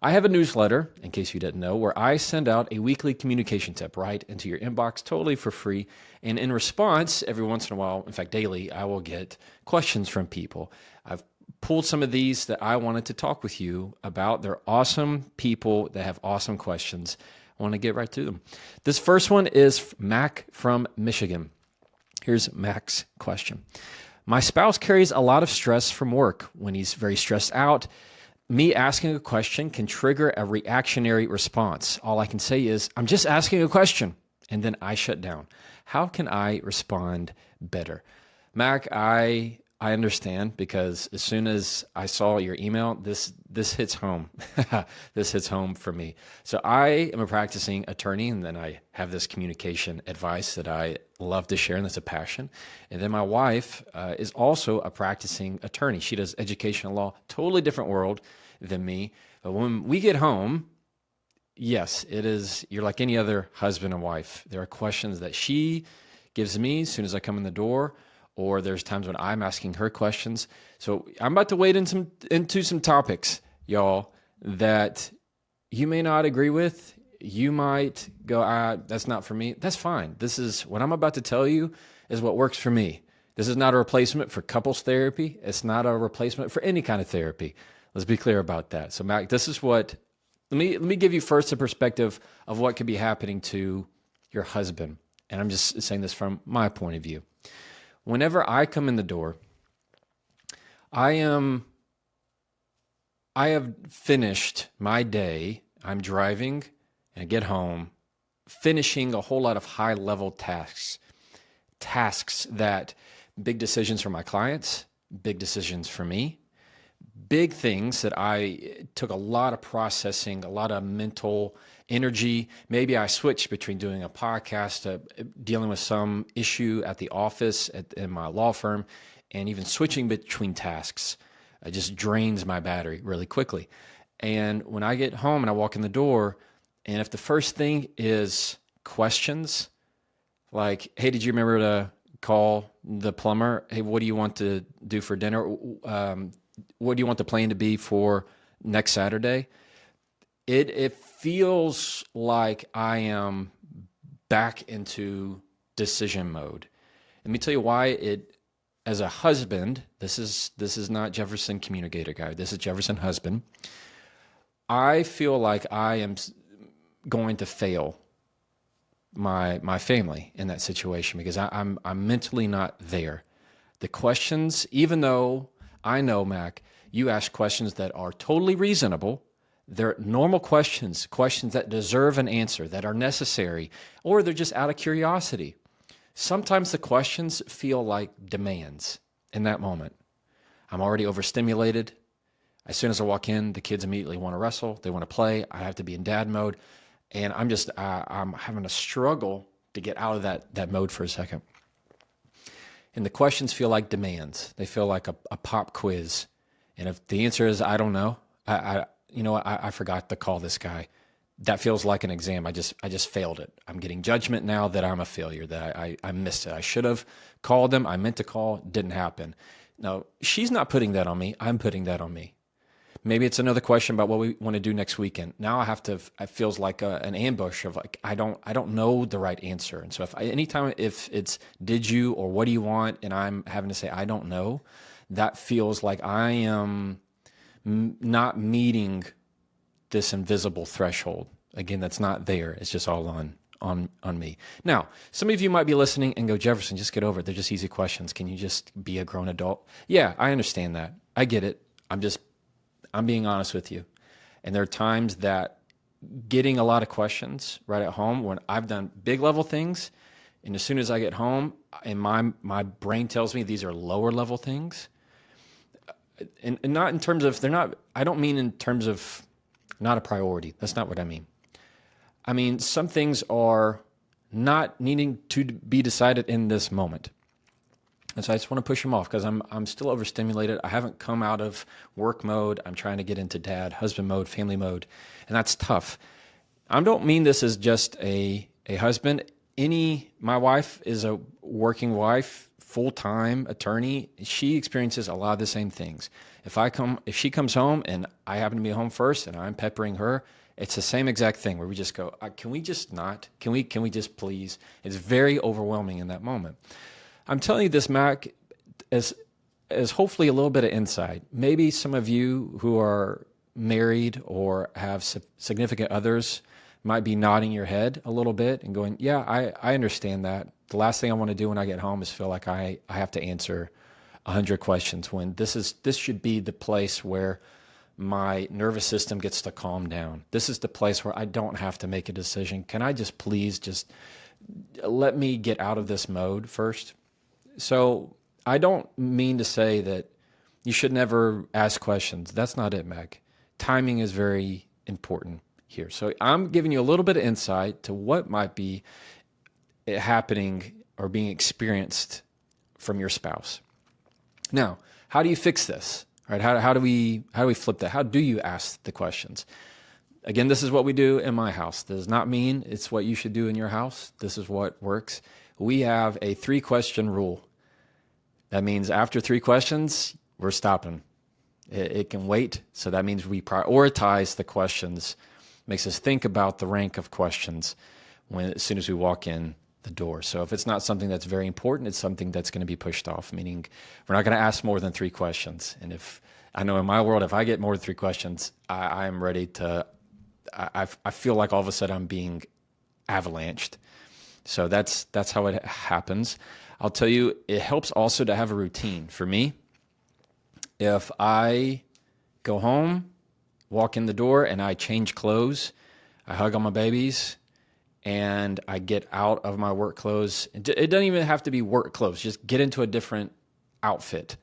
I have a newsletter, in case you didn't know, where I send out a weekly communication tip right into your inbox totally for free. And in response, every once in a while, in fact, daily, I will get questions from people. I've pulled some of these that I wanted to talk with you about. They're awesome people that have awesome questions. I want to get right to them. This first one is Mac from Michigan. Here's Mac's question. My spouse carries a lot of stress from work. When he's very stressed out, me asking a question can trigger a reactionary response. All I can say is, I'm just asking a question, and then I shut down. How can I respond better? Mac, I understand, because as soon as I saw your email, this hits home. This hits home for me. So I am a practicing attorney, and then I have this communication advice that I love to share, and that's a passion. And then my wife is also a practicing attorney. She does educational law, totally different world than me. But when we get home, yes, it is, you're like any other husband and wife. There are questions that she gives me as soon as I come in the door, or there's times when I'm asking her questions. So I'm about to wade into some topics, y'all, that you may not agree with. You might go, that's not for me. That's fine. This is what I'm about to tell you is what works for me. This is not a replacement for couples therapy. It's not a replacement for any kind of therapy. Let's be clear about that. So Mac, this is what, let me give you first a perspective of what could be happening to your husband. And I'm just saying this from my point of view. Whenever I come in the door, I have finished my day. I'm driving and I get home, finishing a whole lot of high-level tasks that big decisions for my clients, big decisions for me, big things that I took a lot of processing, a lot of mental energy. Maybe I switched between doing a podcast, dealing with some issue at the office, in my law firm, and even switching between tasks. It just drains my battery really quickly. And when I get home and I walk in the door, and if the first thing is questions, like, hey, did you remember to call the plumber? Hey, what do you want to do for dinner? What do you want the plan to be for next Saturday? It feels like I am back into decision mode. Let me tell you why. As a husband, this is not Jefferson communicator guy. This is Jefferson husband. I feel like I am going to fail my family in that situation because I'm mentally not there. The questions, even though I know, Mac, you ask questions that are totally reasonable. They're normal questions that deserve an answer, that are necessary, or they're just out of curiosity. Sometimes the questions feel like demands in that moment. I'm already overstimulated. As soon as I walk in, the kids immediately want to wrestle. They want to play. I have to be in dad mode. And I'm having a struggle to get out of that mode for a second. And the questions feel like demands. They feel like a pop quiz. And if the answer is, I don't know, I forgot to call this guy. That feels like an exam. I just failed it. I'm getting judgment now that I'm a failure, that I missed it. I should have called them. I meant to call. Didn't happen. No, she's not putting that on me. I'm putting that on me. Maybe it's another question about what we want to do next weekend. Now it feels like an ambush of like, I don't know the right answer. And so anytime it's did you or what do you want, and I'm having to say, I don't know, that feels like I am not meeting this invisible threshold. Again, that's not there. It's just all on me. Now, some of you might be listening and go, Jefferson, just get over it. They're just easy questions. Can you just be a grown adult? Yeah, I understand that. I get it. I'm being honest with you. And there are times that getting a lot of questions right at home when I've done big level things, and as soon as I get home and my brain tells me these are lower level things, and not in terms of, I don't mean in terms of not a priority. That's not what I mean. I mean, some things are not needing to be decided in this moment. And so I just want to push them off because I'm still overstimulated. I haven't come out of work mode. I'm trying to get into dad, husband mode, family mode, and that's tough. I don't mean this as just a husband. My wife is a working wife full-time attorney, she experiences a lot of the same things. If she comes home and I happen to be home first and I'm peppering her, it's the same exact thing where we just go, can we just not? Can we just please? It's very overwhelming in that moment. I'm telling you this, Mac, as hopefully a little bit of insight. Maybe some of you who are married or have significant others might be nodding your head a little bit and going, yeah, I understand that. The last thing I want to do when I get home is feel like I have to answer 100 questions, when this should be the place where my nervous system gets to calm down. This is the place where I don't have to make a decision. Can I just please just let me get out of this mode first? So I don't mean to say that you should never ask questions. That's not it, Meg. Timing is very important here. So I'm giving you a little bit of insight to what might be happening or being experienced from your spouse. Now, how do you fix this? Right? How do we flip that? How do you ask the questions? Again, this is what we do in my house. Does not mean it's what you should do in your house. This is what works. We have a 3-question rule. That means after 3 questions, we're stopping. It can wait. So that means we prioritize the questions. Makes us think about the rank of questions as soon as we walk in the door. So if it's not something that's very important, it's something that's going to be pushed off, meaning we're not going to ask more than 3 questions. And if I know in my world, if I get more than 3 questions, I am ready to, I feel like all of a sudden I'm being avalanched. So that's how it happens. I'll tell you, it helps also to have a routine. For me, if I go home, walk in the door, and I change clothes, I hug on my babies, and I get out of my work clothes. It doesn't even have to be work clothes. Just get into a different outfit.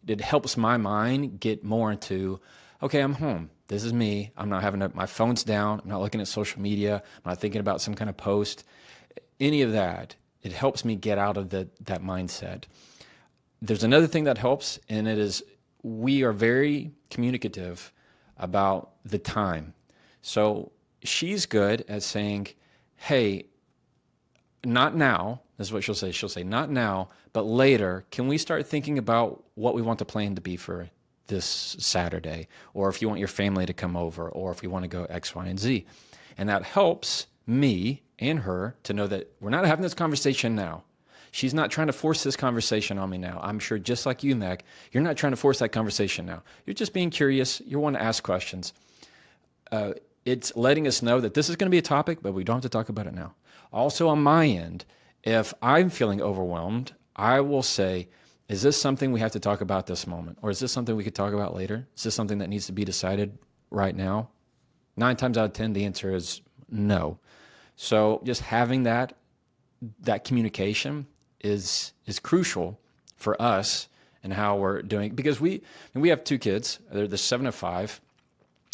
It helps my mind get more into, okay, I'm home. This is me. I'm not having my phone's down. I'm not looking at social media. I'm not thinking about some kind of post. Any of that. It helps me get out of that mindset. There's another thing that helps, and it is we are very communicative about the time. So she's good at saying, hey, not now. This is what she'll say. She'll say, not now, but later, can we start thinking about what we want the plan to be for this Saturday? Or if you want your family to come over, or if you want to go X, Y, and Z. And that helps me and her to know that we're not having this conversation now. She's not trying to force this conversation on me now. I'm sure just like you, Meg, you're not trying to force that conversation now. You're just being curious. You want to ask questions. It's letting us know that this is going to be a topic, but we don't have to talk about it now. Also on my end, if I'm feeling overwhelmed, I will say, is this something we have to talk about this moment? Or is this something we could talk about later? Is this something that needs to be decided right now? 9 times out of 10, the answer is no. So just having that communication is crucial for us and how we're doing, because we have 2 kids. They're the 7 and 5.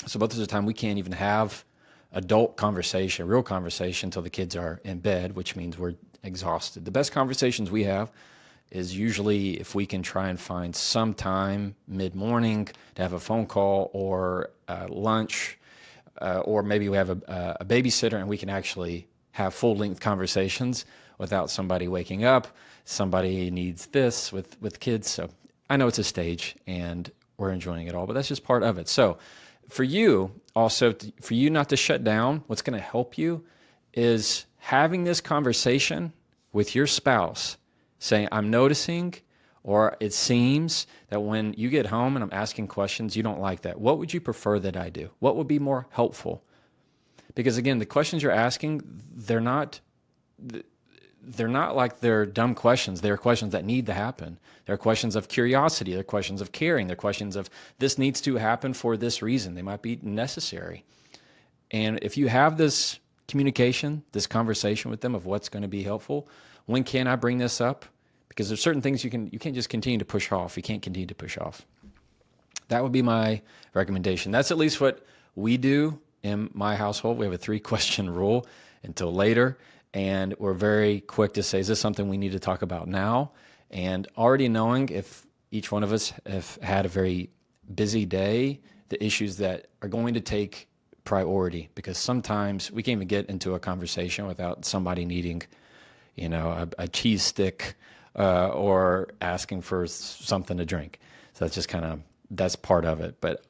So most of the time we can't even have adult conversation, real conversation, until the kids are in bed, which means we're exhausted. The best conversations we have is usually if we can try and find some time mid-morning to have a phone call or lunch, or maybe we have a babysitter and we can actually have full-length conversations without somebody waking up. Somebody needs this with kids. So I know it's a stage and we're enjoying it all, but that's just part of it. So for you, also, for you not to shut down, what's going to help you is having this conversation with your spouse, saying, I'm noticing, or it seems that when you get home and I'm asking questions, you don't like that. What would you prefer that I do? What would be more helpful? Because again, the questions you're asking, they're not like they're dumb questions. They're questions that need to happen. They're questions of curiosity. They're questions of caring. They're questions of this needs to happen for this reason. They might be necessary. And if you have this communication, this conversation with them of what's going to be helpful, when can I bring this up? Because there's certain things you can't just continue to push off. You can't continue to push off. That would be my recommendation. That's at least what we do in my household. We have a 3-question rule until later. And we're very quick to say, is this something we need to talk about now? And already knowing if each one of us have had a very busy day, the issues that are going to take priority, because sometimes we can't even get into a conversation without somebody needing, a cheese stick or asking for something to drink. So that's just that's part of it. But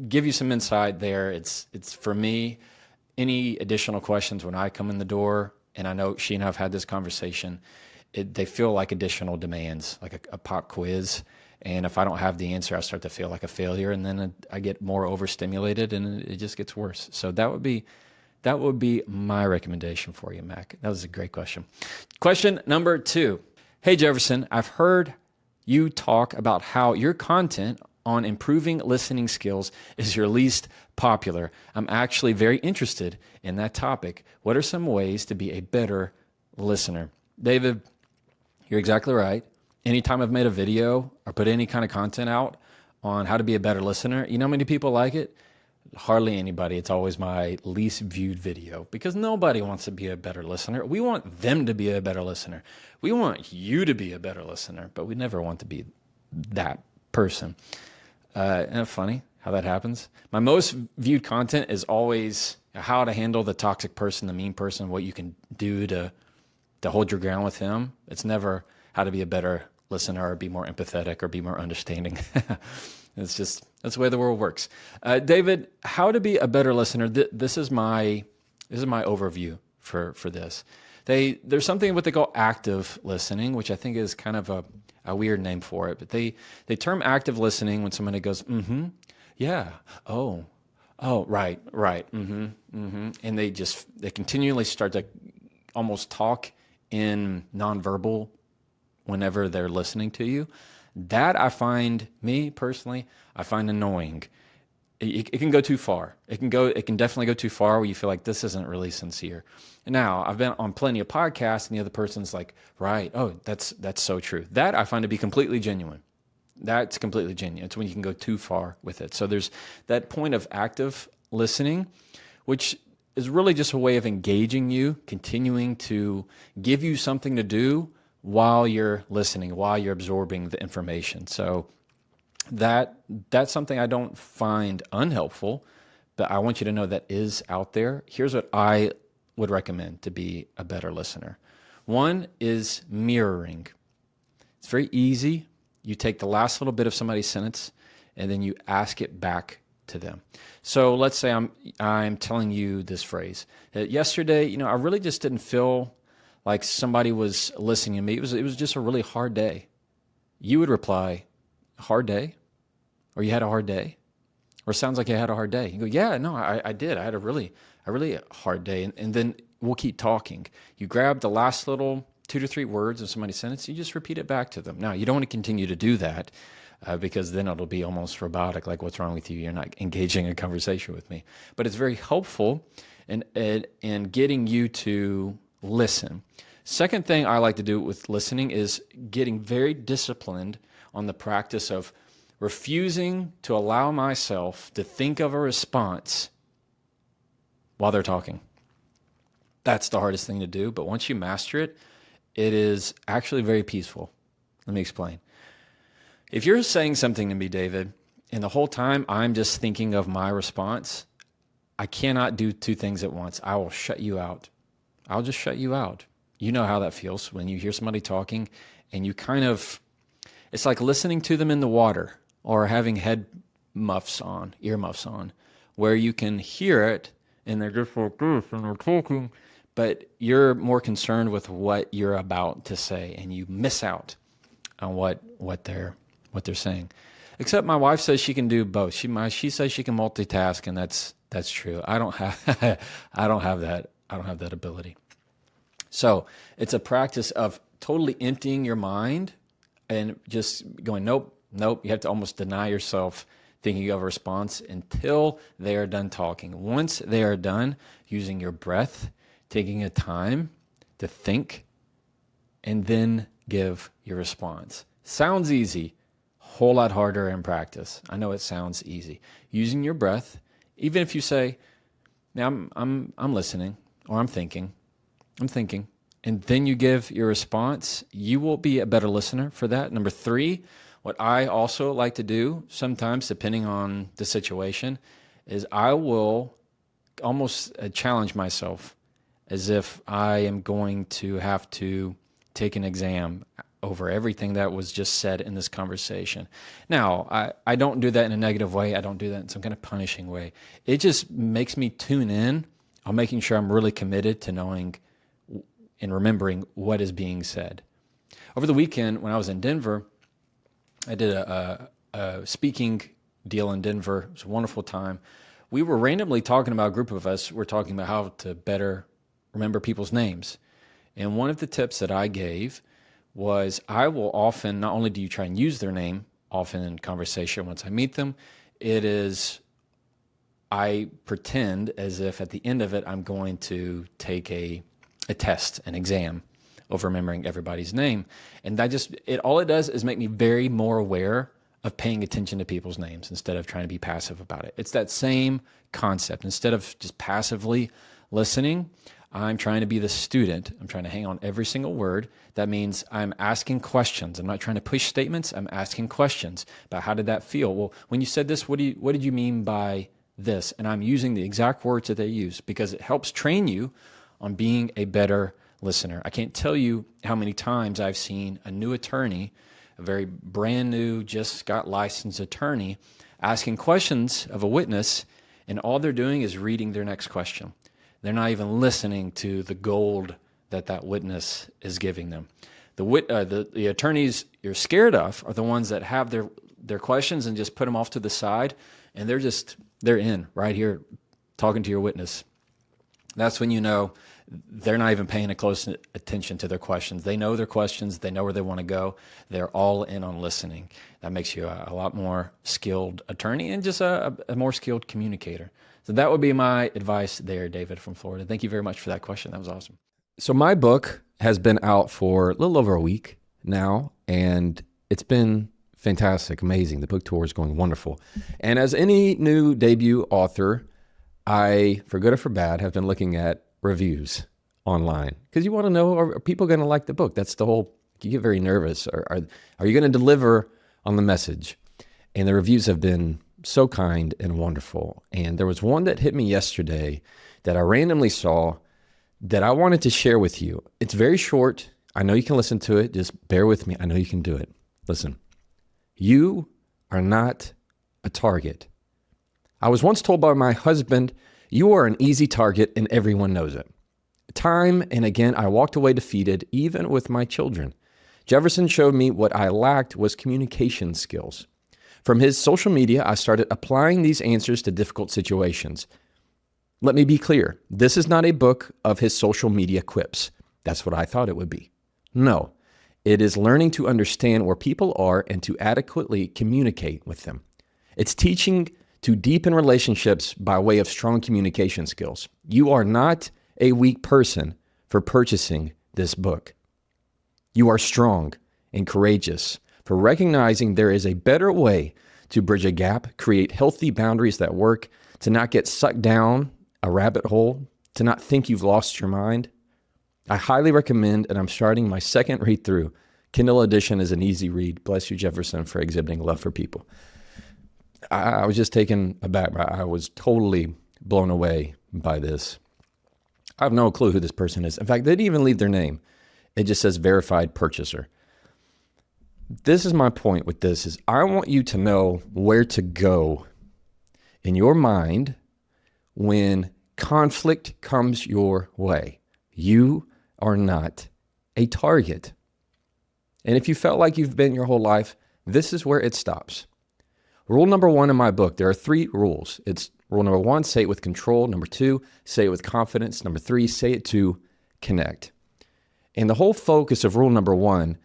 give you some insight there. It's for me, any additional questions when I come in the door, and I know she and I have had this conversation, they feel like additional demands, like a pop quiz. And if I don't have the answer, I start to feel like a failure, and then I get more overstimulated, and it just gets worse. So that would be my recommendation for you, Mac. That was a great question. Question number 2. Hey, Jefferson, I've heard you talk about how your content on improving listening skills is your least popular. I'm actually very interested in that topic. What are some ways to be a better listener? David, you're exactly right. Anytime I've made a video or put any kind of content out on how to be a better listener, you know how many people like it? Hardly anybody. It's always my least viewed video because nobody wants to be a better listener. We want them to be a better listener. We want you to be a better listener, but we never want to be that person. Isn't it funny how that happens? My most viewed content is always how to handle the toxic person, the mean person, what you can do to hold your ground with him. It's never how to be a better listener or be more empathetic or be more understanding. That's the way the world works. David, how to be a better listener. This is my overview for this. There's something what they call active listening, which I think is kind of a weird name for it. But they term active listening when somebody goes, mm-hmm, yeah, oh, right, mm-hmm, mm-hmm. And they continually start to almost talk in nonverbal whenever they're listening to you. That I find, me personally, I find annoying. It can go too far. It can definitely go too far where you feel like this isn't really sincere. Now, I've been on plenty of podcasts and the other person's like, right, oh, that's so true. That I find to be completely genuine. That's completely genuine. It's when you can go too far with it. So there's that point of active listening, which is really just a way of engaging you, continuing to give you something to do while you're listening, while you're absorbing the information. So that's something I don't find unhelpful, but I want you to know that is out there. Here's what I would recommend to be a better listener. One is mirroring. It's very easy. You take the last little bit of somebody's sentence and then you ask it back to them. So let's say I'm telling you this phrase. Yesterday, I really just didn't feel like somebody was listening to me. It was just a really hard day. You would reply, hard day? Or you had a hard day? Or it sounds like you had a hard day. You go, yeah, no, I did. I had a really hard day. And then we'll keep talking. You grab the last little 2 to 3 words of somebody's sentence, you just repeat it back to them. Now, you don't want to continue to do that because then it'll be almost robotic, like what's wrong with you? You're not engaging in conversation with me. But it's very helpful in getting you to listen. Second thing I like to do with listening is getting very disciplined on the practice of refusing to allow myself to think of a response while they're talking. That's the hardest thing to do, but once you master it, it is actually very peaceful. Let me explain. If you're saying something to me, David, and the whole time I'm just thinking of my response, I cannot do 2 things at once. I will shut you out. I'll just shut you out. You know how that feels when you hear somebody talking and you it's like listening to them in the water or having ear muffs on, where you can hear it and they're just like this and they're talking, but you're more concerned with what you're about to say and you miss out on what they're saying. Except my wife says she can do both. She says she can multitask, and that's true. I don't have that ability. So it's a practice of totally emptying your mind and just going, nope. You have to almost deny yourself thinking of a response until they are done talking. Once they are done, using your breath, taking a time to think, and then give your response. Sounds easy, whole lot harder in practice. I know it sounds easy. Using your breath, even if you say, now I'm listening, or I'm thinking, and then you give your response, you will be a better listener for that. Number 3, what I also like to do, sometimes depending on the situation, is I will almost challenge myself as if I am going to have to take an exam over everything that was just said in this conversation. Now, I don't do that in a negative way. I don't do that in some kind of punishing way. It just makes me tune in on making sure I'm really committed to knowing and remembering what is being said. Over the weekend, when I was in Denver, I did a speaking deal in Denver. It was a wonderful time. We were randomly talking about, a group of us were talking about how to better remember people's names. And one of the tips that I gave was I will often, not only do you try and use their name often in conversation once I meet them, it is I pretend as if at the end of it, I'm going to take a test, an exam of remembering everybody's name. And all it does is make me very more aware of paying attention to people's names instead of trying to be passive about it. It's that same concept. Instead of just passively listening, I'm trying to be the student. I'm trying to hang on every single word. That means I'm asking questions. I'm not trying to push statements. I'm asking questions about how did that feel? Well, when you said this, what did you mean by this? And I'm using the exact words that they use because it helps train you on being a better listener. I can't tell you how many times I've seen a new attorney, a very brand new, just got licensed attorney, asking questions of a witness, and all they're doing is reading their next question. They're not even listening to the gold that witness is giving them. The attorneys you're scared of are the ones that have their questions and just put them off to the side, and they're in right here talking to your witness. That's when you know they're not even paying a close attention to their questions. They know their questions. They know where they want to go. They're all in on listening. That makes you a lot more skilled attorney and just a more skilled communicator. So that would be my advice there, David from Florida. Thank you very much for that question. That was awesome. So my book has been out for a little over a week now, and it's been fantastic, amazing. The book tour is going wonderful. And as any new debut author, I, for good or for bad, have been looking at reviews online because you want to know, are people going to like the book? That's the whole, you get very nervous. Are you going to deliver on the message? And the reviews have been so kind and wonderful. And there was one that hit me yesterday that I randomly saw that I wanted to share with you. It's very short. I know you can listen to it. Just bear with me. I know you can do it. Listen, you are not a target. I was once told by my husband, you are an easy target and everyone knows it. Time and again, I walked away defeated, even with my children. Jefferson showed me what I lacked was communication skills. From his social media, I started applying these answers to difficult situations. Let me be clear. This is not a book of his social media quips. That's what I thought it would be. No, it is learning to understand where people are and to adequately communicate with them. It's teaching to deepen relationships by way of strong communication skills. You are not a weak person for purchasing this book. You are strong and courageous for recognizing there is a better way to bridge a gap, create healthy boundaries that work, to not get sucked down a rabbit hole, to not think you've lost your mind. I highly recommend, and I'm starting my second read through. Kindle edition is an easy read. Bless you, Jefferson, for exhibiting love for people. I was just taken aback. I was totally blown away by this. I have no clue who this person is. In fact, they didn't even leave their name. It just says verified purchaser. This is my point with this is I want you to know where to go in your mind when conflict comes your way. You are not a target. And if you felt like you've been your whole life, this is where it stops. Rule number 1 in my book, there are 3 rules. It's rule number 1, say it with control. Number 2, say it with confidence. Number 3, say it to connect. And the whole focus of rule number 1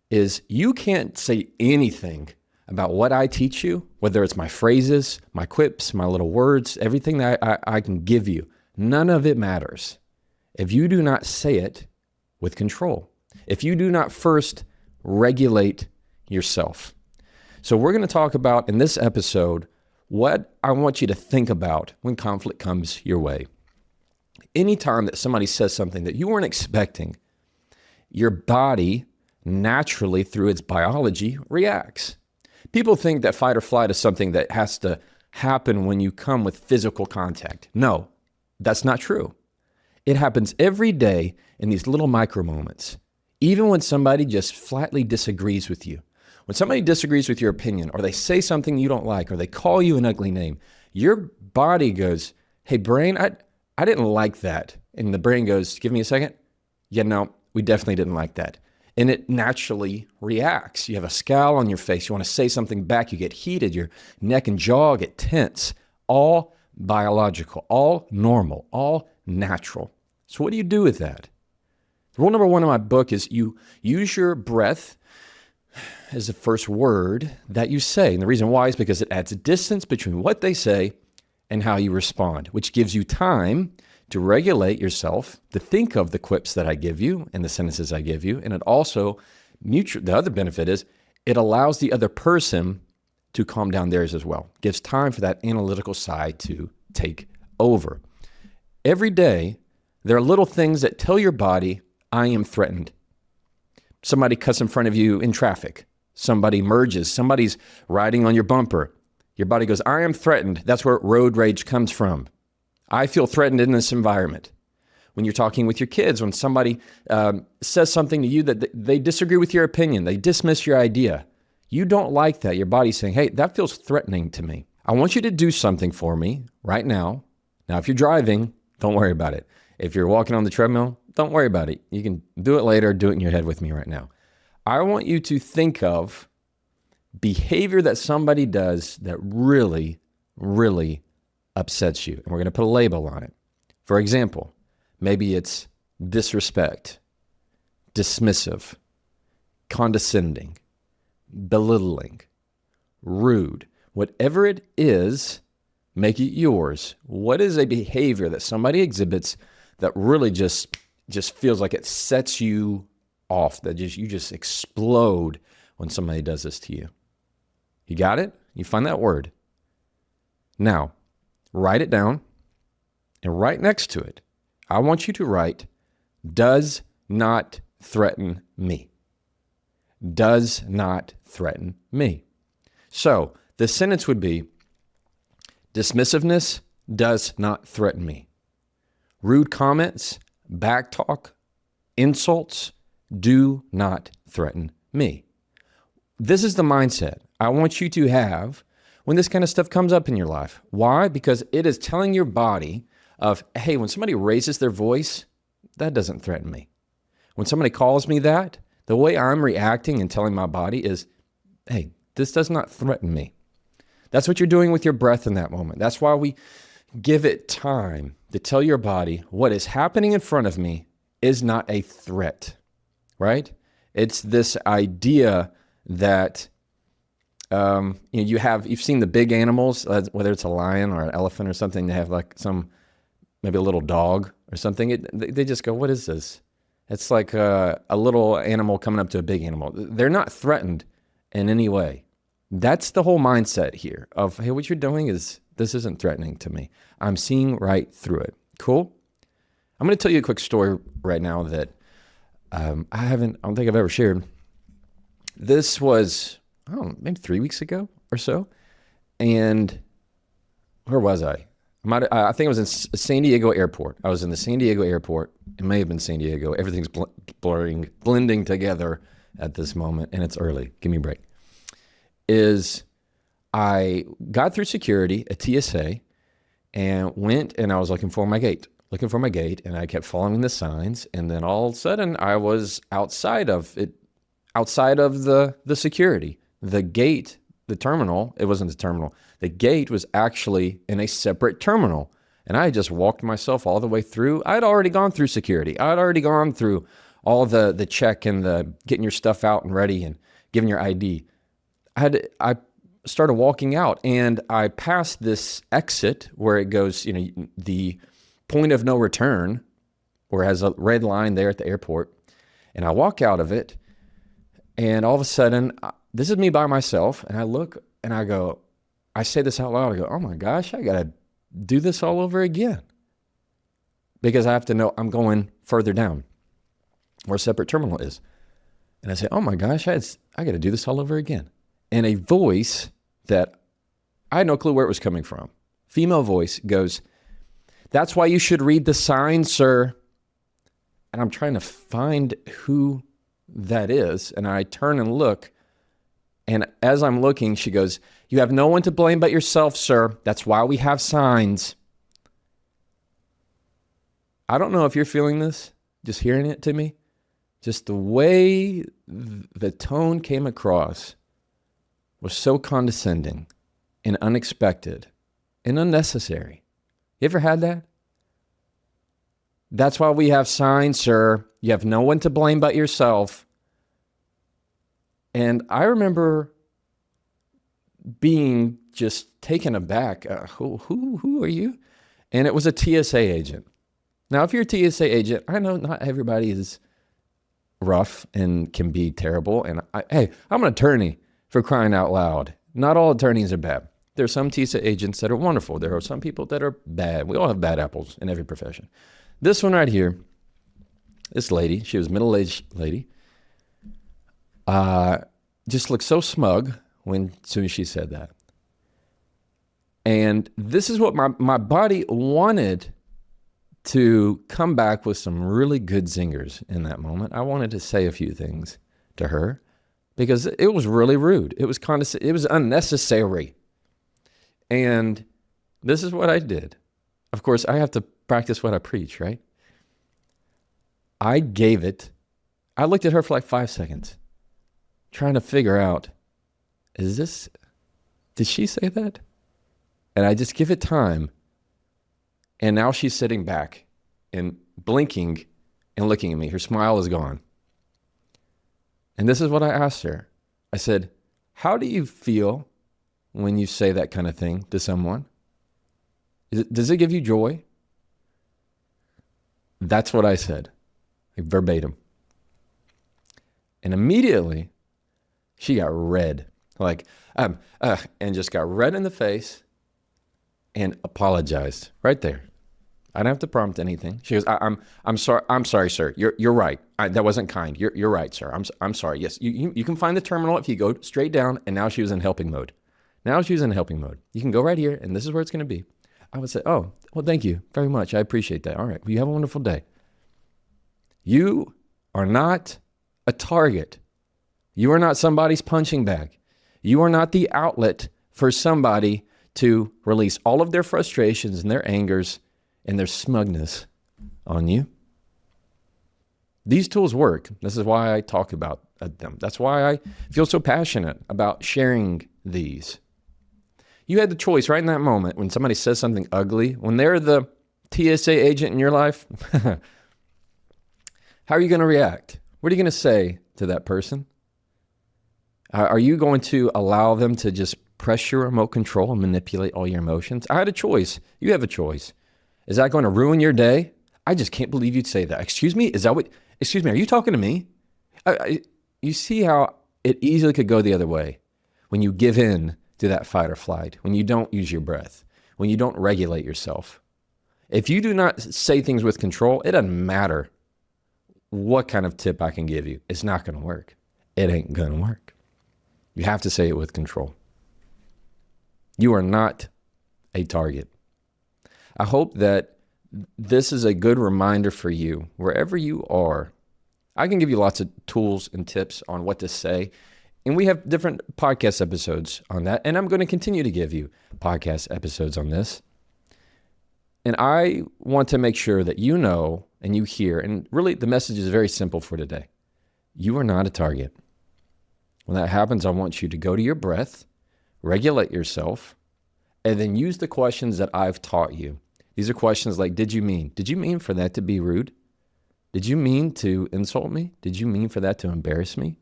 is you can't say anything about what I teach you, whether it's my phrases, my quips, my little words, everything that I can give you. None of it matters if you do not say it with control, if you do not first regulate yourself. So we're going to talk about in this episode what I want you to think about when conflict comes your way. Anytime that somebody says something that you weren't expecting, your body naturally, through its biology, reacts. People think that fight or flight is something that has to happen when you come with physical contact. No, that's not true. It happens every day in these little micro moments. Even when somebody just flatly disagrees with you, when somebody disagrees with your opinion, or they say something you don't like, or they call you an ugly name, your body goes, hey, brain, I didn't like that. And the brain goes, give me a second. Yeah, no, we definitely didn't like that. And it naturally reacts. You have a scowl on your face. You want to say something back. You get heated. Your neck and jaw get tense. All biological, all normal, all natural. So what do you do with that? Rule number 1 in my book is you use your breath as the first word that you say. And the reason why is because it adds a distance between what they say and how you respond, which gives you time to regulate yourself, to think of the quips that I give you and the sentences I give you. And it also, the other benefit is it allows the other person to calm down theirs as well. Gives time for that analytical side to take over. Every day, there are little things that tell your body, I am threatened. Somebody cuts in front of you in traffic. Somebody merges. Somebody's riding on your bumper. Your body goes, I am threatened. That's where road rage comes from. I feel threatened in this environment. When you're talking with your kids, when somebody says something to you that they disagree with your opinion, they dismiss your idea, you don't like that. Your body's saying, hey, that feels threatening to me. I want you to do something for me right now. Now, if you're driving, don't worry about it. If you're walking on the treadmill, don't worry about it. You can do it later, do it in your head with me right now. I want you to think of behavior that somebody does that really, really upsets you. And we're going to put a label on it. For example, maybe it's disrespect, dismissive, condescending, belittling, rude. Whatever it is, make it yours. What is a behavior that somebody exhibits that really just feels like it sets you off, that you just explode when somebody does this to you? You got it? You find that word. Now, write it down, and right next to it, I want you to write, does not threaten me. Does not threaten me. So the sentence would be, dismissiveness does not threaten me. Rude comments, backtalk, insults do not threaten me. This is the mindset I want you to have when this kind of stuff comes up in your life. Why? Because it is telling your body of, hey, when somebody raises their voice, that doesn't threaten me. When somebody calls me that, the way I'm reacting and telling my body is, hey, this does not threaten me. That's what you're doing with your breath in that moment. That's why we give it time to tell your body what is happening in front of me is not a threat, right? It's this idea that you've seen the big animals, whether it's a lion or an elephant or something, they have like maybe a little dog or something. They just go, what is this? It's like a little animal coming up to a big animal. They're not threatened in any way. That's the whole mindset here of, hey, what you're doing this isn't threatening to me. I'm seeing right through it. Cool? I'm going to tell you a quick story right now that I don't think I've ever shared. This was, maybe 3 weeks ago or so. And where was I? I think I was in San Diego Airport. I was in the San Diego Airport. It may have been San Diego. Everything's blending together at this moment, and it's early. Give me a break. I got through security at TSA and went, and I was looking for my gate, and I kept following the signs, and then all of a sudden I was outside of the security. The gate, the terminal, it wasn't the terminal. The gate was actually in a separate terminal, and I just walked myself all the way through. I'd already gone through security. I'd already gone through all the check and the getting your stuff out and ready and giving your ID. I started walking out, and I passed this exit where it goes, the point of no return, where it has a red line there at the airport. And I walk out of it, and all of a sudden, this is me by myself, and I look and I say this out loud. I go, oh my gosh, I got to do this all over again. Because I have to know I'm going further down where a separate terminal is. And I say, oh my gosh, I got to do this all over again. And a voice that I had no clue where it was coming from, female voice, goes, that's why you should read the signs, sir. And I'm trying to find who that is. And I turn and look. And as I'm looking, she goes, "You have no one to blame but yourself, sir. That's why we have signs." I don't know if you're feeling this, just hearing it to me. Just the way the tone came across was so condescending and unexpected and unnecessary. You ever had that? "That's why we have signs, sir. You have no one to blame but yourself." And I remember being just taken aback. Who are you? And it was a TSA agent. Now, if you're a TSA agent, I know not everybody is rough and can be terrible. And hey, I'm an attorney, for crying out loud. Not all attorneys are bad. There are some TSA agents that are wonderful. There are some people that are bad. We all have bad apples in every profession. This one right here, this lady, she was a middle-aged lady, just looked so smug as soon as she said that. And this is what my body wanted to come back with some really good zingers in that moment. I wanted to say a few things to her because it was really rude. It was it was unnecessary. And this is what I did. Of course, I have to practice what I preach, right? I looked at her for like 5 seconds, trying to figure out, did she say that? And I just give it time. And now she's sitting back and blinking and looking at me. Her smile is gone. And this is what I asked her. I said, "How do you feel when you say that kind of thing to someone? Does it give you joy?" That's what I said, like verbatim. And immediately she got red, and just got red in the face and apologized right there. I didn't have to prompt anything. She goes, I'm sorry. I'm sorry, sir. You're right. That wasn't kind. You're right, sir. I'm sorry. Yes, you can find the terminal if you go straight down." And now she was in helping mode. You can go right here, and this is where it's going to be. I would say, "Oh, well, thank you very much. I appreciate that. All right. Well, you have a wonderful day." You are not a target. You are not somebody's punching bag. You are not the outlet for somebody to release all of their frustrations and their angers and their smugness on you. These tools work. This is why I talk about them. That's why I feel so passionate about sharing these. You had the choice right in that moment when somebody says something ugly, when they're the TSA agent in your life. How are you going to react? What are you going to say to that person? Are you going to allow them to just press your remote control and manipulate all your emotions? I had a choice. You have a choice. Is that going to ruin your day? I just can't believe you'd say that. Excuse me? Excuse me, are you talking to me? You see how it easily could go the other way when you give in to that fight or flight, when you don't use your breath, when you don't regulate yourself. If you do not say things with control, it doesn't matter what kind of tip I can give you. It's not going to work. It ain't going to work. You have to say it with control. You are not a target. I hope that this is a good reminder for you, wherever you are. I can give you lots of tools and tips on what to say, and we have different podcast episodes on that, and I'm going to continue to give you podcast episodes on this. And I want to make sure that you know and you hear, and really the message is very simple for today. You are not a target. When that happens, I want you to go to your breath, regulate yourself, and then use the questions that I've taught you. These are questions like, did you mean for that to be rude? Did you mean to insult me? Did you mean for that to embarrass me?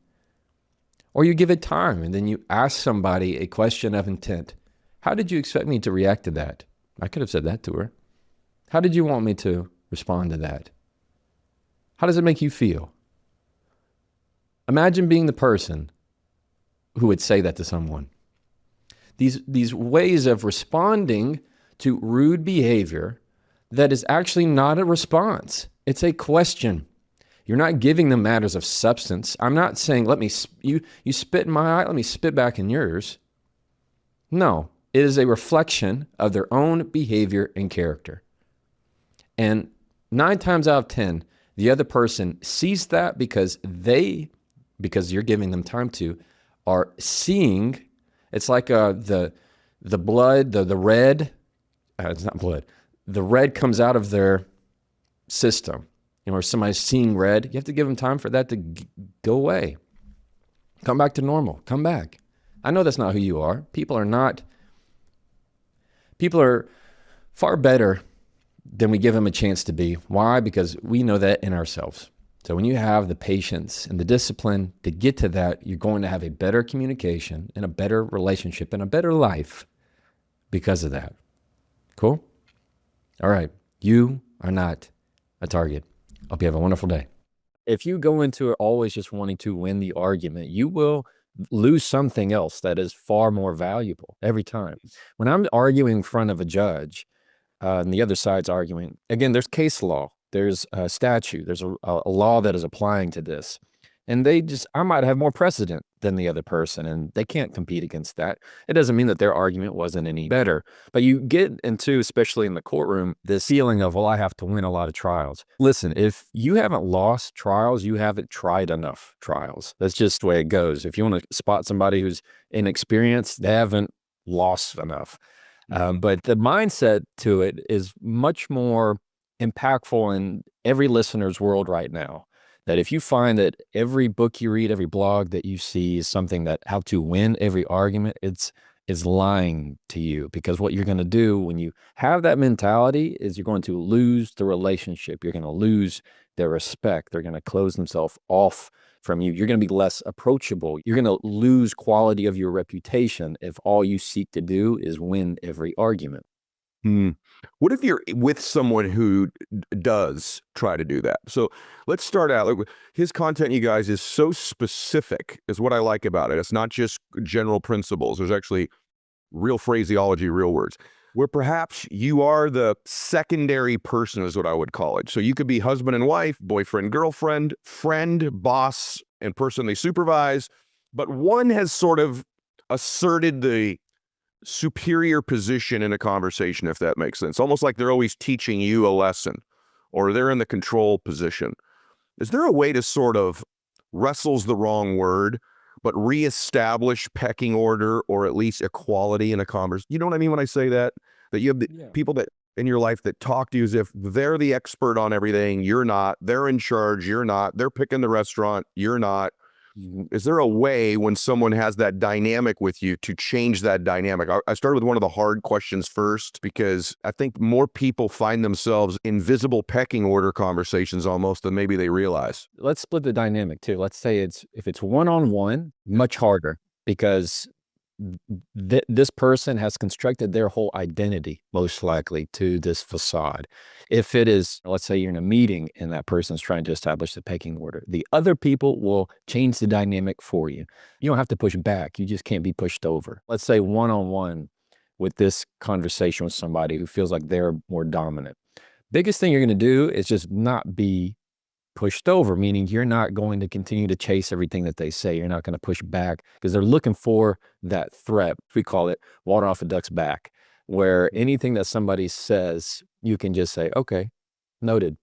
Or you give it time and then you ask somebody a question of intent. How did you expect me to react to that? I could have said that to her. How did you want me to respond to that? How does it make you feel? Imagine being the person who would say that to someone. These ways of responding to rude behavior that is actually not a response. It's a question. You're not giving them matters of substance. I'm not saying, you spit in my eye, let me spit back in yours. No, it is a reflection of their own behavior and character. And 9 times out of 10, the other person sees that because they because you're giving them time to, are seeing. It's like the blood, the red. It's not blood. The red comes out of their system. Or somebody's seeing red. You have to give them time for that to go away. Come back to normal. Come back. I know that's not who you are. People are far better than we give them a chance to be. Why? Because we know that in ourselves. So when you have the patience and the discipline to get to that, you're going to have a better communication and a better relationship and a better life because of that. Cool? All right. You are not a target. Hope you have a wonderful day. If you go into it always just wanting to win the argument, you will lose something else that is far more valuable every time. When I'm arguing in front of a judge, and the other side's arguing, again, there's case law, there's a statute, there's a law that is applying to this. And I might have more precedent than the other person, and they can't compete against that. It doesn't mean that their argument wasn't any better. But you get into, especially in the courtroom, this feeling of, well, I have to win a lot of trials. Listen, if you haven't lost trials, you haven't tried enough trials. That's just the way it goes. If you want to spot somebody who's inexperienced, they haven't lost enough. But the mindset to it is much more impactful in every listener's world right now. That if you find that every book you read, every blog that you see is something that how to win every argument, it's lying to you, because what you're going to do when you have that mentality is you're going to lose the relationship. You're going to lose their respect. They're going to close themselves off from you. You're going to be less approachable. You're going to lose quality of your reputation if all you seek to do is win every argument. What if you're with someone who does try to do that? So let's start out. Like, his content, you guys, is so specific, is what I like about it. It's not just general principles. There's actually real phraseology, real words, where perhaps you are the secondary person is what I would call it. So you could be husband and wife, boyfriend, girlfriend, friend, boss, and person they supervise. But one has sort of asserted the superior position in a conversation, if that makes sense. Almost like they're always teaching you a lesson, or they're in the control position. Is there a way to sort of, wrestle's the wrong word, but reestablish pecking order, or at least equality in a conversation? You know what I mean when I say that? That you have people that in your life that talk to you as if they're the expert on everything, you're not. They're in charge, you're not. They're picking the restaurant, you're not. Is there a way when someone has that dynamic with you to change that dynamic? I started with one of the hard questions first, because I think more people find themselves in visible pecking order conversations almost than maybe they realize. Let's split the dynamic too. Let's say if it's one-on-one, much harder, because this person has constructed their whole identity, most likely, to this facade. If it is, let's say you're in a meeting and that person's trying to establish the pecking order, the other people will change the dynamic for you. You don't have to push back. You just can't be pushed over. Let's say one-on-one with this conversation with somebody who feels like they're more dominant. Biggest thing you're going to do is just not be pushed over, meaning you're not going to continue to chase everything that they say. You're not going to push back, because they're looking for that threat. We call it water off a duck's back, where anything that somebody says, you can just say, okay, noted.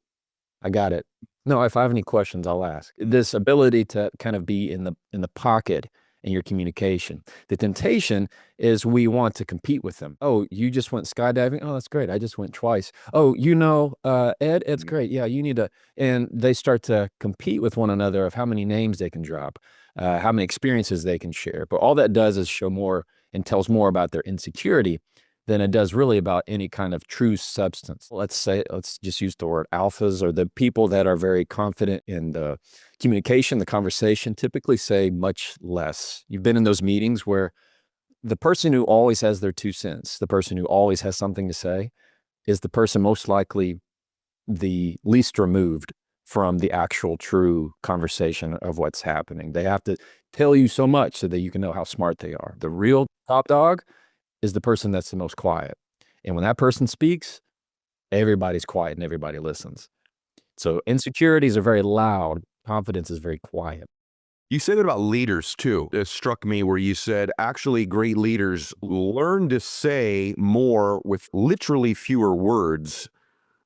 I got it. No, if I have any questions, I'll ask. This ability to kind of be in the pocket in your communication. The temptation is we want to compete with them. Oh, you just went skydiving? Oh, that's great. I just went twice. Oh, Ed's great. Yeah, you need to. And they start to compete with one another of how many names they can drop, how many experiences they can share. But all that does is show more and tells more about their insecurity than it does really about any kind of true substance. Let's just use the word alphas, or the people that are very confident in the communication, the conversation, typically say much less. You've been in those meetings where the person who always has their 2 cents, the person who always has something to say, is the person most likely the least removed from the actual true conversation of what's happening. They have to tell you so much so that you can know how smart they are. The real top dog is the person that's the most quiet. And when that person speaks, everybody's quiet and everybody listens. So insecurities are very loud. Confidence is very quiet. You said that about leaders too. It struck me where you said actually great leaders learn to say more with literally fewer words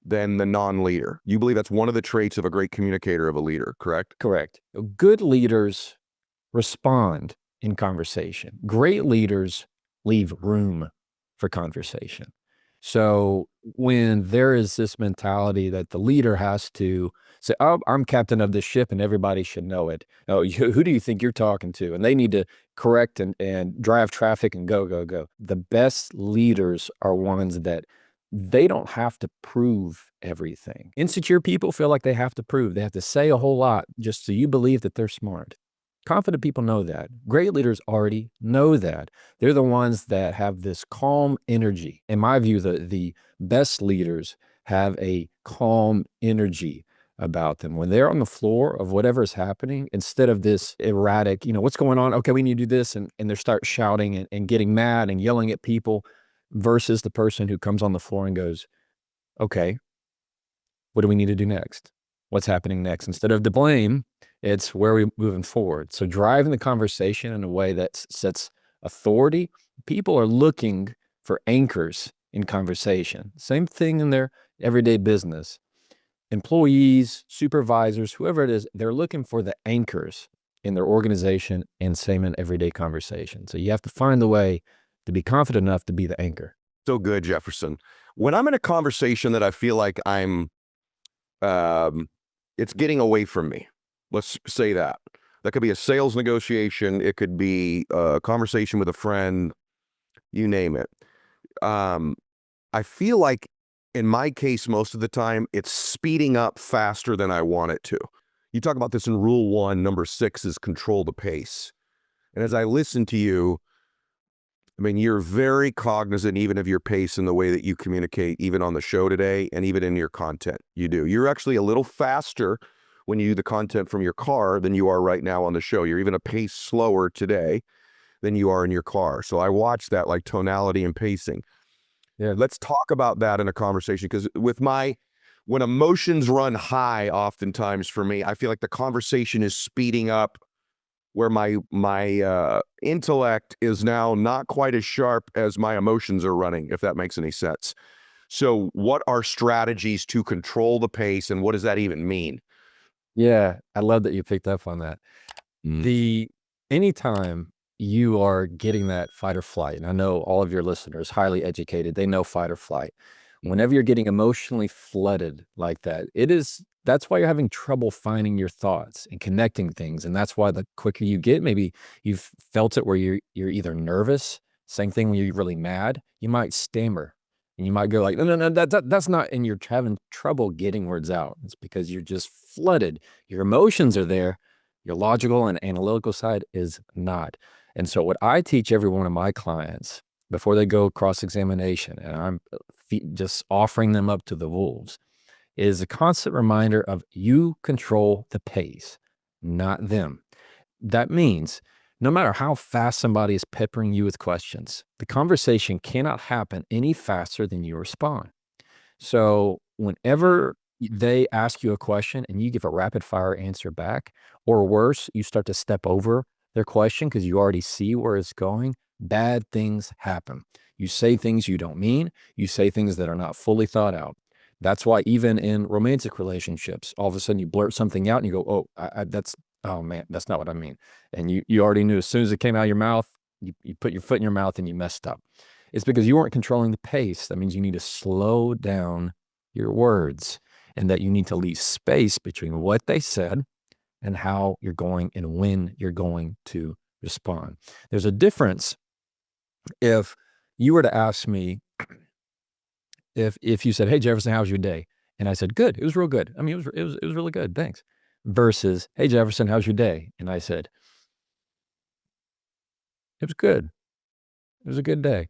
than the non-leader. You believe that's one of the traits of a great communicator, of a leader, correct? Correct. Good leaders respond in conversation. Great leaders leave room for conversation. So when there is this mentality that the leader has to say, "Oh, I'm captain of this ship and everybody should know it. Oh, who do you think you're talking to?" And they need to correct and drive traffic and go, go, go. The best leaders are ones that they don't have to prove everything. Insecure people feel like they have to prove. They have to say a whole lot just so you believe that they're smart. Confident people know that. Great leaders already know that. They're the ones that have this calm energy. In my view, the best leaders have a calm energy about them. When they're on the floor of whatever is happening, instead of this erratic, what's going on? Okay, we need to do this. And they start shouting and getting mad and yelling at people versus the person who comes on the floor and goes, okay, what do we need to do next? What's happening next? Instead of the blame, it's where are we moving forward? So driving the conversation in a way that sets authority. People are looking for anchors in conversation. Same thing in their everyday business. Employees, supervisors, whoever it is, they're looking for the anchors in their organization and same in everyday conversation. So you have to find the way to be confident enough to be the anchor. So good, Jefferson. When I'm in a conversation that I feel like it's getting away from me. Let's say that. That could be a sales negotiation. It could be a conversation with a friend, you name it. I feel like in my case, most of the time, it's speeding up faster than I want it to. You talk about this in rule 1, number 6 is control the pace. And as I listen to you, I mean, you're very cognizant even of your pace and the way that you communicate, even on the show today and even in your content. You do. You're actually a little faster when you do the content from your car than you are right now on the show. You're even a pace slower today than you are in your car. So I watch that, like tonality and pacing. Yeah, let's talk about that in a conversation, because when emotions run high, oftentimes for me, I feel like the conversation is speeding up where my intellect is now not quite as sharp as my emotions are running, if that makes any sense. So what are strategies to control the pace, and what does that even mean? Yeah, I love that you picked up on that. Anytime you are getting that fight or flight, and I know all of your listeners, highly educated, they know fight or flight. Whenever you're getting emotionally flooded like that, that's why you're having trouble finding your thoughts and connecting things. And that's why the quicker you get, maybe you've felt it where you're either nervous, same thing when you're really mad, you might stammer and you might go like, no, that's not, and you're having trouble getting words out. It's because you're just flooded. Your emotions are there. Your logical and analytical side is not. And so what I teach every one of my clients before they go cross-examination, and I'm just offering them up to the wolves, is a constant reminder of you control the pace, not them. That means no matter how fast somebody is peppering you with questions, the conversation cannot happen any faster than you respond. So whenever they ask you a question and you give a rapid fire answer back, or worse, you start to step over their question because you already see where it's going, bad things happen. You say things you don't mean. You say things that are not fully thought out. That's why even in romantic relationships, all of a sudden you blurt something out and you go, oh man, that's not what I mean. And you already knew as soon as it came out of your mouth, you put your foot in your mouth and you messed up. It's because you weren't controlling the pace. That means you need to slow down your words, and that you need to leave space between what they said and how you're going and when you're going to respond. There's a difference if you were to ask me, if you said, "Hey Jefferson, how was your day?" And I said, "Good. It was real good. I mean, it was really good. Thanks." Versus, "Hey Jefferson, how's your day?" And I said, "It was good. It was a good day."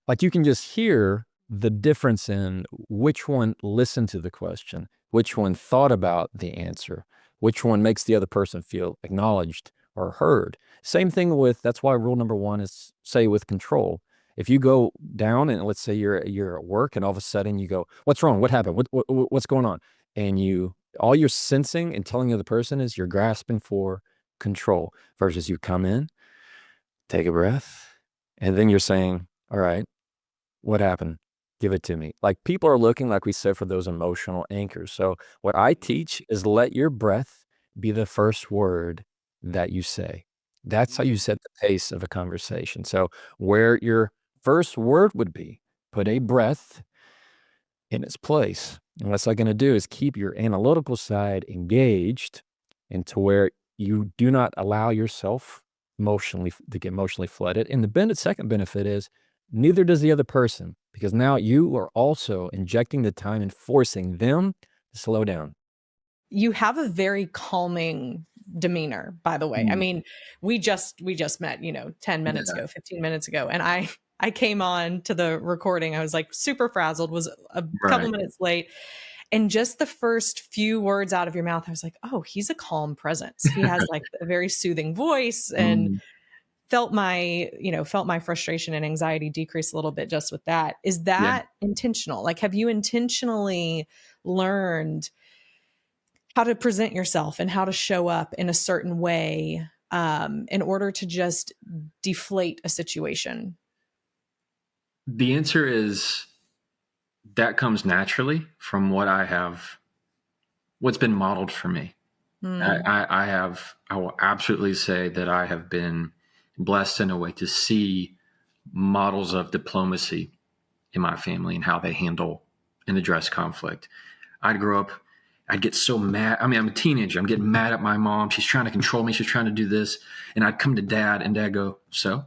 Like you can just hear the difference in which one listened to the question, which one thought about the answer, which one makes the other person feel acknowledged or heard. Same thing that's why rule number 1 is say with control. If you go down and let's say you're at work and all of a sudden you go, "What's wrong? What happened? What's going on?" And all you're sensing and telling the other person is you're grasping for control, versus you come in, take a breath, and then you're saying, "All right, what happened? Give it to me." Like people are looking, like we said, for those emotional anchors. So what I teach is let your breath be the first word that you say. That's how you set the pace of a conversation. So where your first word would be, put a breath in its place. And what's that going to do is keep your analytical side engaged into where you do not allow yourself emotionally to get emotionally flooded. And the second benefit is neither does the other person, because now you are also injecting the time and forcing them to slow down. You have a very calming demeanor, by the way. I mean, we just met, 10 minutes ago, 15 minutes ago, and I came on to the recording. I was like super frazzled, was a couple minutes late. And just the first few words out of your mouth, I was like, oh, he's a calm presence. He has like a very soothing voice, and felt my frustration and anxiety decrease a little bit just with that. Is that intentional? Like, have you intentionally learned how to present yourself and how to show up in a certain way in order to just deflate a situation? The answer is that comes naturally from what's been modeled for me. I will absolutely say that I have been blessed in a way to see models of diplomacy in my family and how they handle and address conflict. I'd grow up, I'd get so mad. I mean, I'm a teenager. I'm getting mad at my mom. She's trying to control me. She's trying to do this. And I'd come to dad, and dad go, so?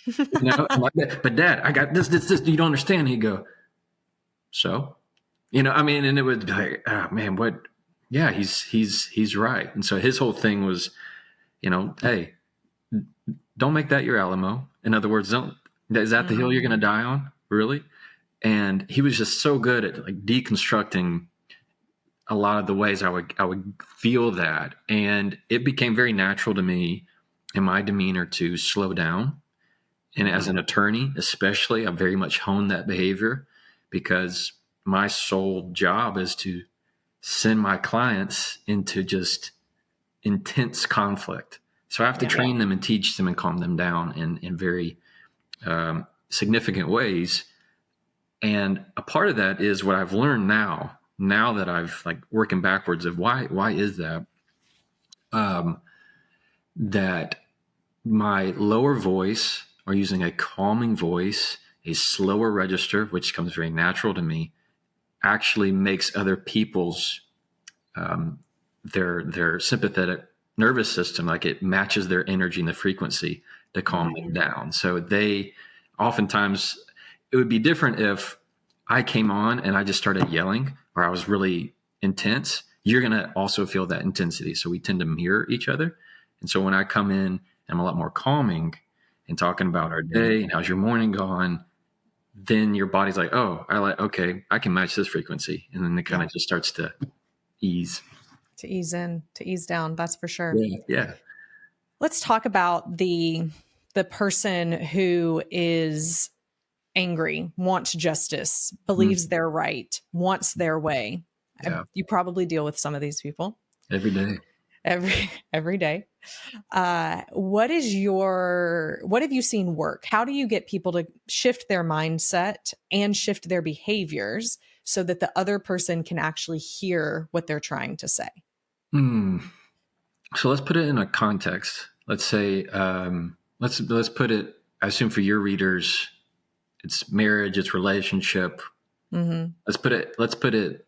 I'm like, but dad, I got this, you don't understand. He'd go, so? And it would be like, oh man, what? Yeah, he's right. And so his whole thing was, hey, don't make that your Alamo. In other words, is that the hill you're going to die on? Really? And he was just so good at like deconstructing a lot of the ways I would feel that. And it became very natural to me in my demeanor to slow down. And as an attorney, especially, I very much honed that behavior, because my sole job is to send my clients into just intense conflict. So I have to train them and teach them and calm them down in very significant ways. And a part of that is what I've learned now that I've like working backwards of why is that? That my lower voice, or using a calming voice, a slower register, which comes very natural to me, actually makes other people's their sympathetic nervous system, like it matches their energy and the frequency to calm them down. So they oftentimes, it would be different if I came on and I just started yelling, or I was really intense. You're going to also feel that intensity. So we tend to mirror each other. And so when I come in, I'm a lot more calming and talking about our day and how's your morning gone, then your body's like, oh, okay, I can match this frequency. And then it kind of just starts to ease. To ease in, to ease down. That's for sure. Yeah. Let's talk about the person who is angry, wants justice, believes they're right, wants their way. Yeah. You probably deal with some of these people every day. Every day. What have you seen work? How do you get people to shift their mindset and shift their behaviors so that the other person can actually hear what they're trying to say? So let's put it in a context. Let's say, let's put it, I assume for your readers, it's marriage, it's relationship. Let's put it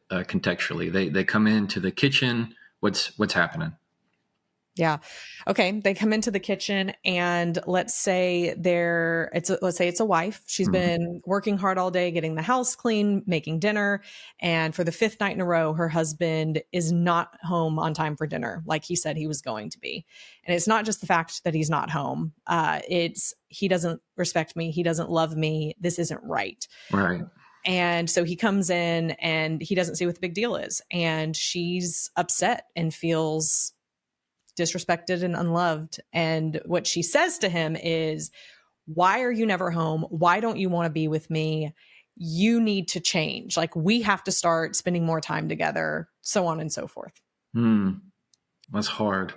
contextually. They come into the kitchen. What's happening? Yeah. Okay. They come into the kitchen, and let's say it's a wife. She's been working hard all day, getting the house clean, making dinner. And for the fifth night in a row, her husband is not home on time for dinner, like he said he was going to be. And it's not just the fact that he's not home. It's he doesn't respect me. He doesn't love me. This isn't right. Right. And so he comes in and he doesn't see what the big deal is. And she's upset and feels disrespected and unloved. And what she says to him is, why are you never home? Why don't you want to be with me? You need to change. Like, we have to start spending more time together, so on and so forth. That's hard.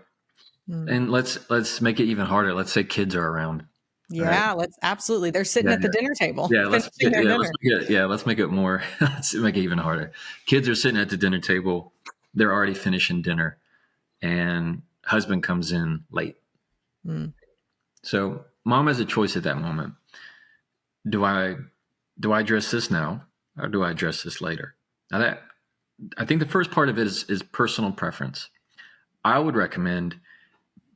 And let's make it even harder. Let's say kids are around. Yeah, right? Absolutely. They're sitting at the dinner table. Yeah, let's make it more. Let's make it even harder. Kids are sitting at the dinner table. They're already finishing dinner, and husband comes in late. Mm. So mom has a choice at that moment. Do I address this now, or do I address this later? Now I think the first part of it is personal preference. I would recommend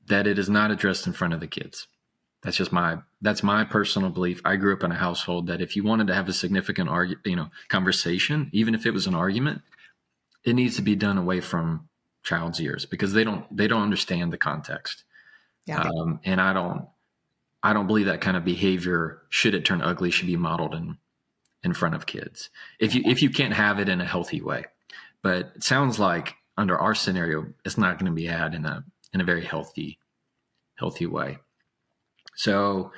that it is not addressed in front of the kids. That's my personal belief. I grew up in a household that if you wanted to have a significant conversation, even if it was an argument, it needs to be done away from child's ears, because they don't understand the context. Yeah. And I don't believe that kind of behavior, should it turn ugly, should be modeled in front of kids. If you can't have it in a healthy way. But it sounds like under our scenario, it's not going to be had in a very healthy way. So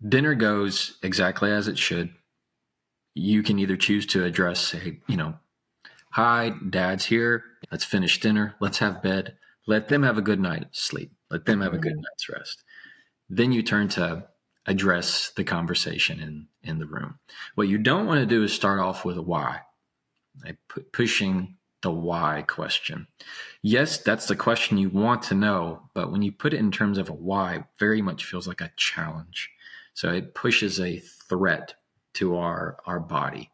dinner goes exactly as it should. You can either choose to address, say, hi, dad's here. Let's finish dinner. Let's have bed. Let them have a good night's sleep. Let them have a good night's rest. Then you turn to address the conversation in the room. What you don't want to do is start off with a why, like pushing the why question. Yes, that's the question you want to know, but when you put it in terms of a why, it very much feels like a challenge. So it pushes a threat to our body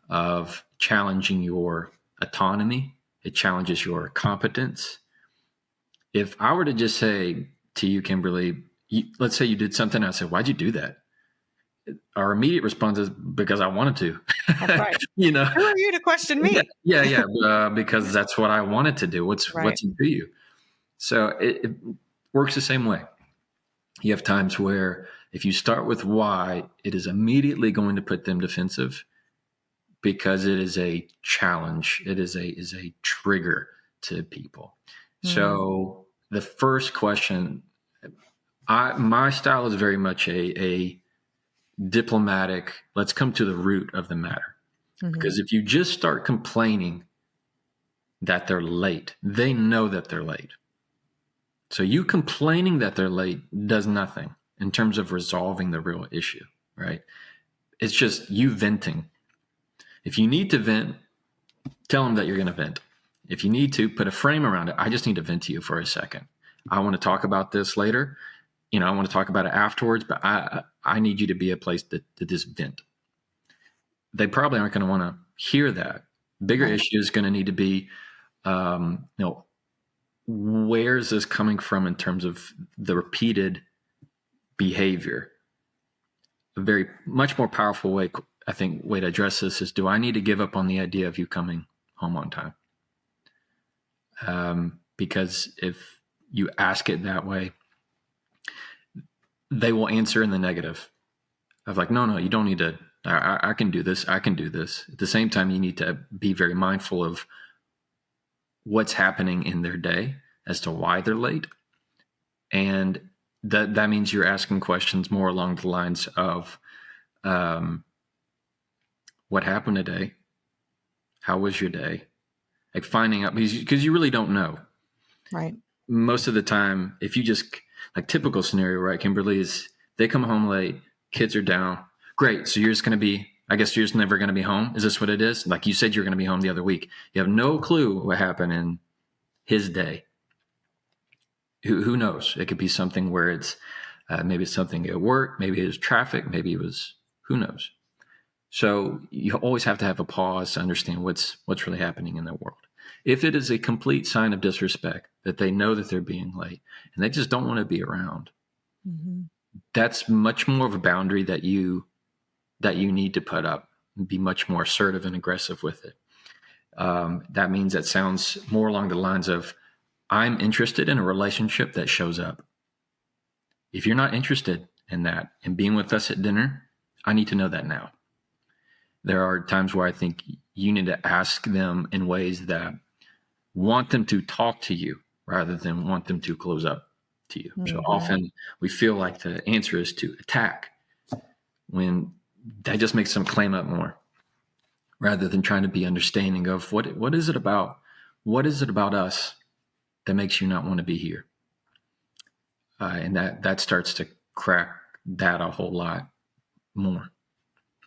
of challenging your autonomy. It challenges your competence. If I were to just say to you, Kimberly, let's say you did something, I said, why'd you do that? Our immediate response is, because I wanted to. That's right. Who are you to question me? Yeah. Because that's what I wanted to do. What's into you? So it works the same way. You have times where if you start with why, it is immediately going to put them defensive, because it is a challenge. It is a trigger to people. So the first question, my style is very much a diplomatic, let's come to the root of the matter. Because if you just start complaining that they're late, they know that they're late. So you complaining that they're late does nothing in terms of resolving the real issue, right? It's just you venting. If you need to vent, tell them that you're going to vent. If you need to, put a frame around it. I just need to vent to you for a second. I want to talk about this later. I want to talk about it afterwards, but I need you to be a place to just vent. They probably aren't going to want to hear that. Bigger issue is going to need to be, where is this coming from in terms of the repeated behavior? A very much more powerful way, I think, way to address this is, do I need to give up on the idea of you coming home on time? Because if you ask it that way, they will answer in the negative of like, no, you don't need to, I can do this. I can do this. At the same time, you need to be very mindful of what's happening in their day as to why they're late. And that means you're asking questions more along the lines of, what happened today? How was your day? Like finding out, because you really don't know. Right. Most of the time, if you just, like typical scenario, right, Kimberly, is they come home late, kids are down. Great. So you're just going to be, I guess you're just never going to be home. Is this what it is? Like you said, you're going to be home the other week. You have no clue what happened in his day. Who knows? It could be something where it's, maybe it's something at work, maybe it was traffic, maybe it was, who knows? So you always have to have a pause to understand what's really happening in their world. If it is a complete sign of disrespect, that they know that they're being late and they just don't want to be around, that's much more of a boundary that you need to put up and be much more assertive and aggressive with it. That means that sounds more along the lines of, I'm interested in a relationship that shows up. If you're not interested in that and being with us at dinner, I need to know that now. There are times where I think you need to ask them in ways that want them to talk to you rather than want them to close up to you. So often we feel like the answer is to attack, when that just makes them claim up more, rather than trying to be understanding of what is it about us that makes you not want to be here. And that starts to crack that a whole lot more.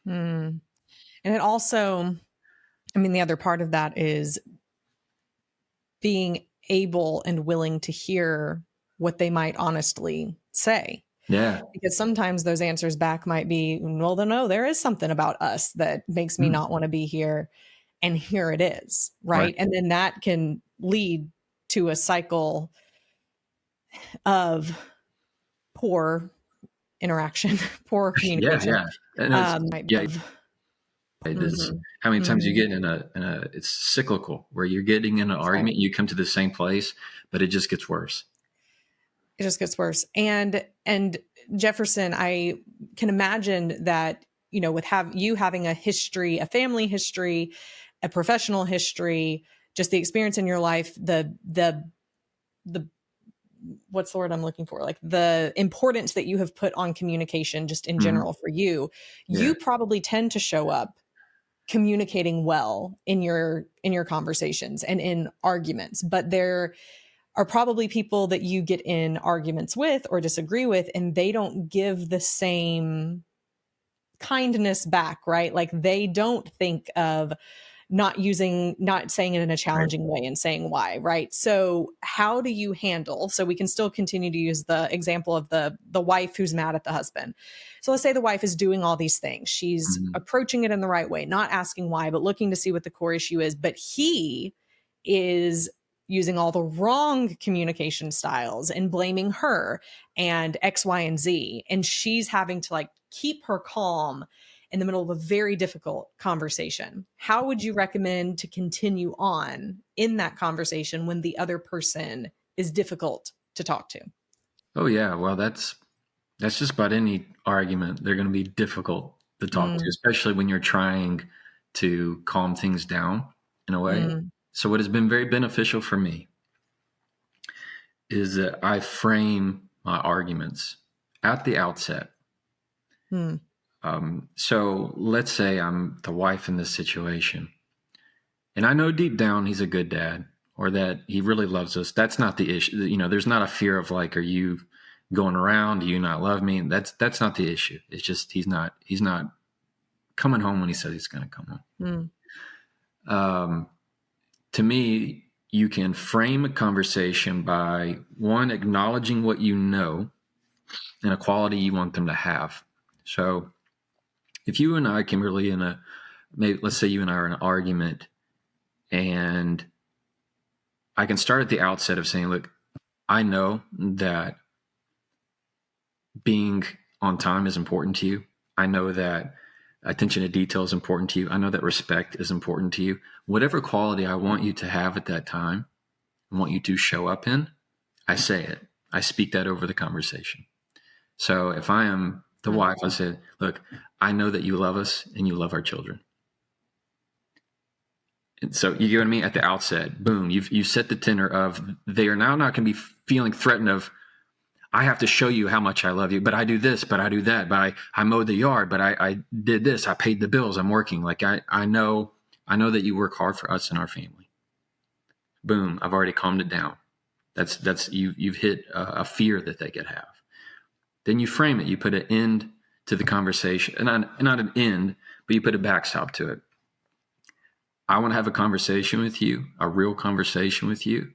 And it also, the other part of that is being able and willing to hear what they might honestly say. Yeah. Because sometimes those answers back might be, well, no, there is something about us that makes me not want to be here. And here it is. Right. And then that can lead to a cycle of poor interaction, poor communication. Yeah. And Mhm. how many times you get in a it's cyclical where you're getting in an argument, you come to the same place, but it just gets worse. It just gets worse. And Jefferson, I can imagine that, with you having a history, a family history, a professional history, just the experience in your life, the what's the word I'm looking for? Like the importance that you have put on communication just in general for you, you probably tend to show up communicating well in your conversations and in arguments, but there are probably people that you get in arguments with or disagree with, and they don't give the same kindness back, right? Like they don't think of not saying it in a challenging way and saying why, right? So how do you handle, so we can still continue to use the example of the wife who's mad at the husband. So let's say the wife is doing all these things. She's approaching it in the right way, not asking why, but looking to see what the core issue is. But he is using all the wrong communication styles and blaming her and X, Y, and Z. And she's having to like keep her calm in the middle of a very difficult conversation. How would you recommend to continue on in that conversation when the other person is difficult to talk to? Oh yeah. Well, that's just about any argument. They're going to be difficult to talk to, especially when you're trying to calm things down in a way. So what has been very beneficial for me is that I frame my arguments at the outset. So let's say I'm the wife in this situation, and I know deep down he's a good dad or that he really loves us. That's not the issue. There's not a fear of like, are you going around? Do you not love me? That's not the issue. It's just he's not coming home when he says he's going to come home. To me, you can frame a conversation by one, acknowledging what you know and a quality you want them to have. So if you and I can really let's say you and I are in an argument, and I can start at the outset of saying, look, I know that being on time is important to you. I know that attention to detail is important to you. I know that respect is important to you. Whatever quality I want you to have at that time, I want you to show up in, I say it. I speak that over the conversation. So if I am the wife, I said, look, I know that you love us and you love our children. And so you get what I mean? At the outset, boom, you set the tenor of they are now not going to be feeling threatened of, I have to show you how much I love you, but I do this, but I do that, but I mowed the yard, but I did this, I paid the bills, I'm working. Like I know that you work hard for us and our family. Boom, I've already calmed it down. That's you've hit a fear that they could have. Then you frame it. You put an end to the conversation, and not an end, but you put a backstop to it. I want to have a conversation with you, a real conversation with you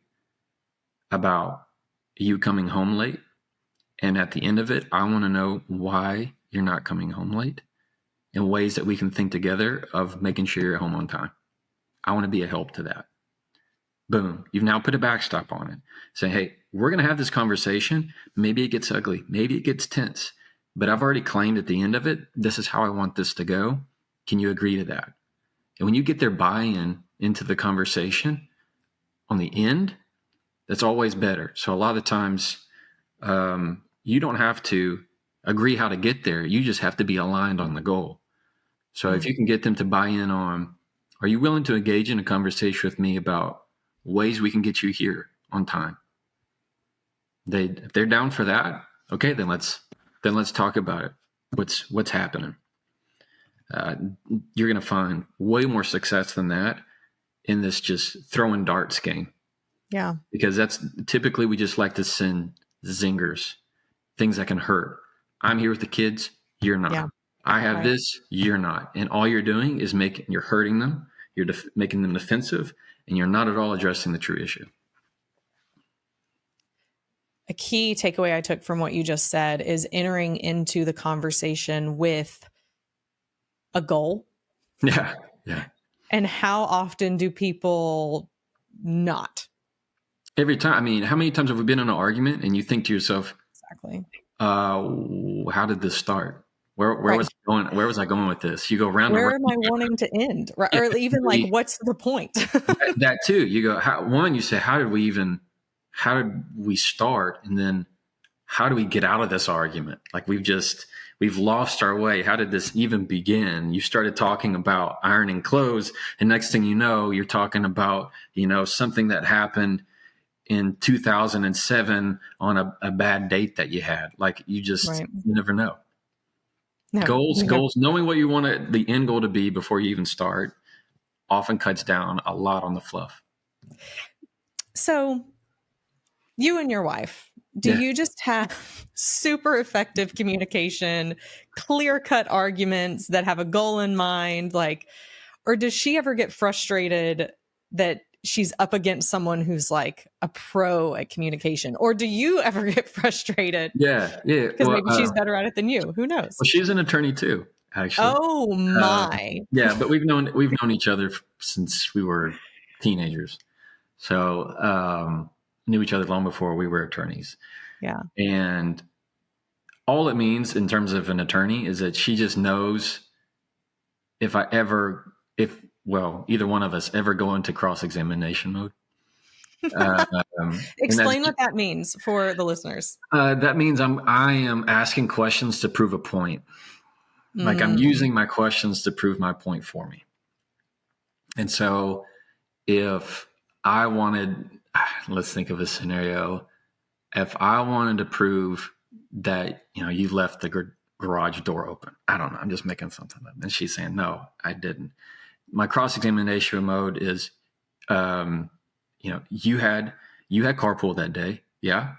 about you coming home late. And at the end of it, I want to know why you're not coming home late and ways that we can think together of making sure you're home on time. I want to be a help to that. Boom. You've now put a backstop on it. Say, hey, we're going to have this conversation. Maybe it gets ugly. Maybe it gets tense. But I've already claimed at the end of it, this is how I want this to go. Can you agree to that? And when you get their buy-in into the conversation on the end, that's always better. So a lot of times you don't have to agree how to get there. You just have to be aligned on the goal. So if you can get them to buy in on, are you willing to engage in a conversation with me about ways we can get you here on time? If they're down for that, okay, then let's talk about it. What's happening? You're going to find way more success than that in this just throwing darts game. Yeah. Because that's typically, we just like to send zingers, things that can hurt. I'm here with the kids. You're not. Yeah. I have this. You're not. And all you're doing is you're hurting them. You're making them defensive, and you're not at all addressing the true issue. a key takeaway I took from what you just said is entering into the conversation with a goal. Yeah. Yeah. And how often do people not? Every time. I mean, how many times have we been in an argument and you think to yourself, Exactly. how did this start? Where Right. was I going? Where was I going with this? You go round and Where round. am I wanting to end? Right? Or even like, what's the point? That too. You go, you say, how did we start? And then how do we get out of this argument? Like we've lost our way. How did this even begin? You started talking about ironing clothes, and next thing you know, you're talking about, something that happened in 2007 on a bad date that you had. Like you never know. No, Goals, knowing what you want the end goal to be before you even start often cuts down a lot on the fluff. So you and your wife, do you just have super effective communication, clear-cut arguments that have a goal in mind? Like, or does she ever get frustrated that she's up against someone who's like a pro at communication? Or do you ever get frustrated? Yeah. Because maybe she's better at it than you. Who knows? Well, she's an attorney too, actually. Oh my. Yeah, but we've known each other since we were teenagers. So knew each other long before we were attorneys. Yeah. And all it means in terms of an attorney is that she just knows if either one of us ever go into cross-examination mode. Explain what that means for the listeners. That means I am asking questions to prove a point. Like I'm using my questions to prove my point for me. And so if I wanted, let's think of a scenario. If I wanted to prove that, you left the garage door open, I don't know, I'm just making something up. And she's saying, no, I didn't. My cross-examination mode is, you had carpool that day. Yeah.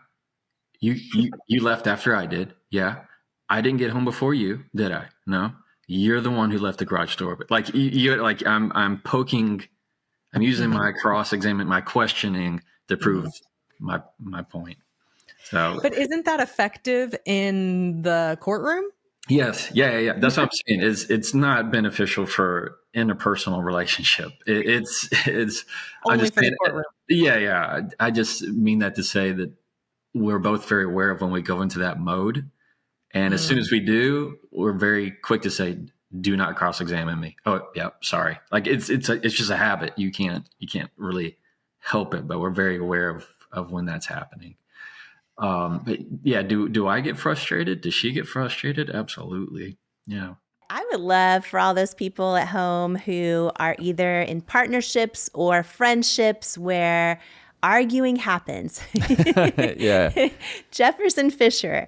You left after I did. Yeah. I didn't get home before you, did I? No. You're the one who left the garage door. But like I'm poking, I'm using my my questioning to prove my point. So, but isn't that effective in the courtroom? Yes. Yeah. That's what I'm saying. It's not beneficial for interpersonal relationship. It's only for the courtroom. Yeah. I just mean that to say that we're both very aware of when we go into that mode. And as soon as we do, we're very quick to say, do not cross-examine me. Oh, yeah, sorry. Like it's just a habit. You can't really help it, but we're very aware of when that's happening. But yeah, do I get frustrated? Does she get frustrated? Absolutely. Yeah. I would love for all those people at home who are either in partnerships or friendships where arguing happens. Yeah. Jefferson Fisher,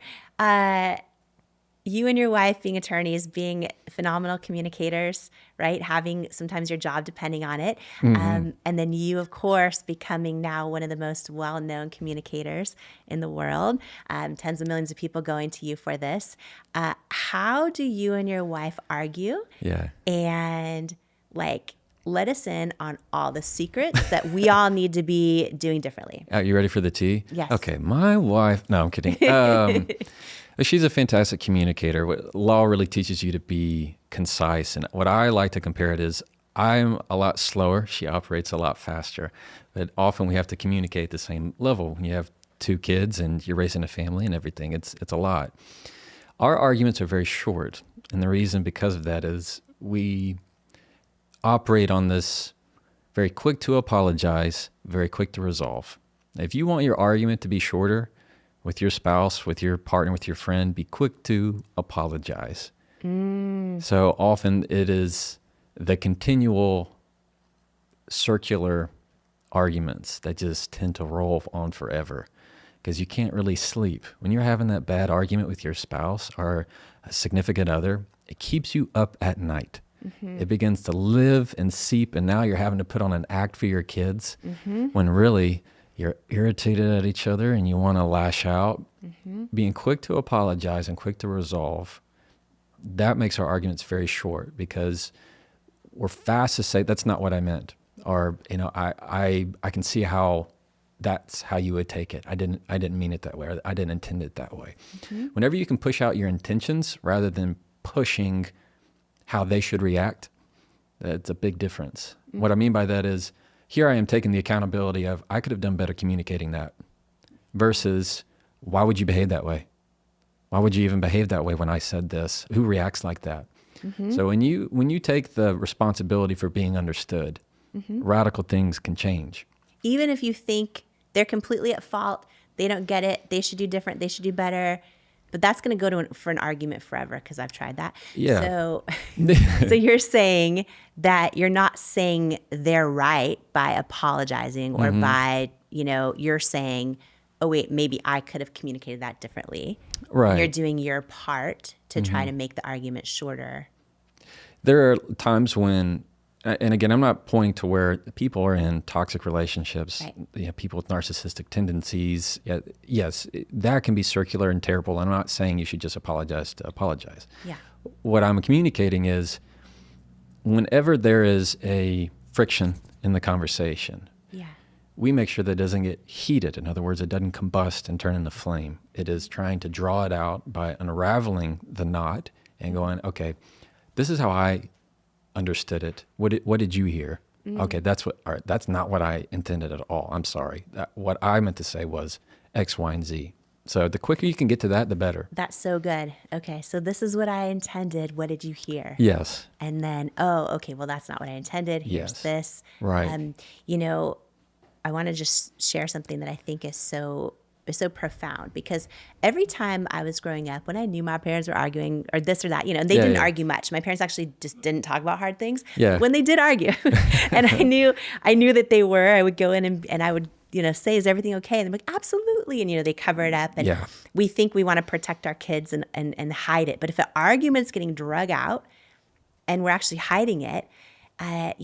you and your wife being attorneys, being phenomenal communicators, right? Having sometimes your job depending on it. And then you, of course, becoming now one of the most well-known communicators in the world. Tens of millions of people going to you for this. How do you and your wife argue? Yeah. And let us in on all the secrets that we all need to be doing differently. Are you ready for the tea? Yes. Okay. My wife, no, I'm kidding. She's a fantastic communicator. What law really teaches you to be concise. And what I like to compare it is I'm a lot slower. She operates a lot faster. But often we have to communicate at the same level. When you have 2 kids and you're raising a family and everything, it's a lot. Our arguments are very short. And the reason because of that is we operate on this very quick to apologize, very quick to resolve. If you want your argument to be shorter, with your spouse, with your partner, with your friend, be quick to apologize. So often it is the continual circular arguments that just tend to roll on forever because you can't really sleep. When you're having that bad argument with your spouse or a significant other, it keeps you up at night. It begins to live and seep, and now you're having to put on an act for your kids when really you're irritated at each other and you want to lash out. Being quick to apologize and quick to resolve, that makes our arguments very short because we're fast to say, that's not what I meant. Or, I can see how that's how you would take it. I didn't mean it that way, or I didn't intend it that way. Whenever you can push out your intentions rather than pushing how they should react, that's a big difference. What I mean by that is, here I am taking the accountability of, I could have done better communicating that, versus, why would you behave that way? Why would you even behave that way when I said this? Who reacts like that? So when you take the responsibility for being understood, radical things can change. Even if you think they're completely at fault, they don't get it, they should do different, they should do better, but that's going to go for an argument forever, because I've tried that. Yeah. So, so you're saying that you're not saying they're right by apologizing, or by, you're saying, oh wait, maybe I could have communicated that differently. Right. And you're doing your part to try to make the argument shorter. There are times when, and again, I'm not pointing to where people are in toxic relationships, Right. People with narcissistic tendencies. Yes, that can be circular and terrible. I'm not saying you should just apologize to apologize. Yeah. What I'm communicating is, whenever there is a friction in the conversation, Yeah. we make sure that it doesn't get heated. In other words, it doesn't combust and turn into flame. It is trying to draw it out by unraveling the knot and going, okay, this is how I understood it. What did you hear? Okay, that's not what I intended at all. I'm sorry. What I meant to say was X, Y, and Z. So the quicker you can get to that, the better. That's so good. Okay, so this is what I intended. What did you hear? Yes. And then, oh, okay, well, that's not what I intended. Here's Yes. this. Right. I want to just share something that I think is so profound, because every time I was growing up, when I knew my parents were arguing or this or that, and they Yeah, didn't yeah. argue much. My parents actually just didn't talk about hard things. Yeah. When they did argue, and I knew that they were, I would go in and I would, say, is everything okay? And they're like, absolutely. And, they cover it up. And Yeah. we think we want to protect our kids and hide it. But if an argument's getting drug out and we're actually hiding it, I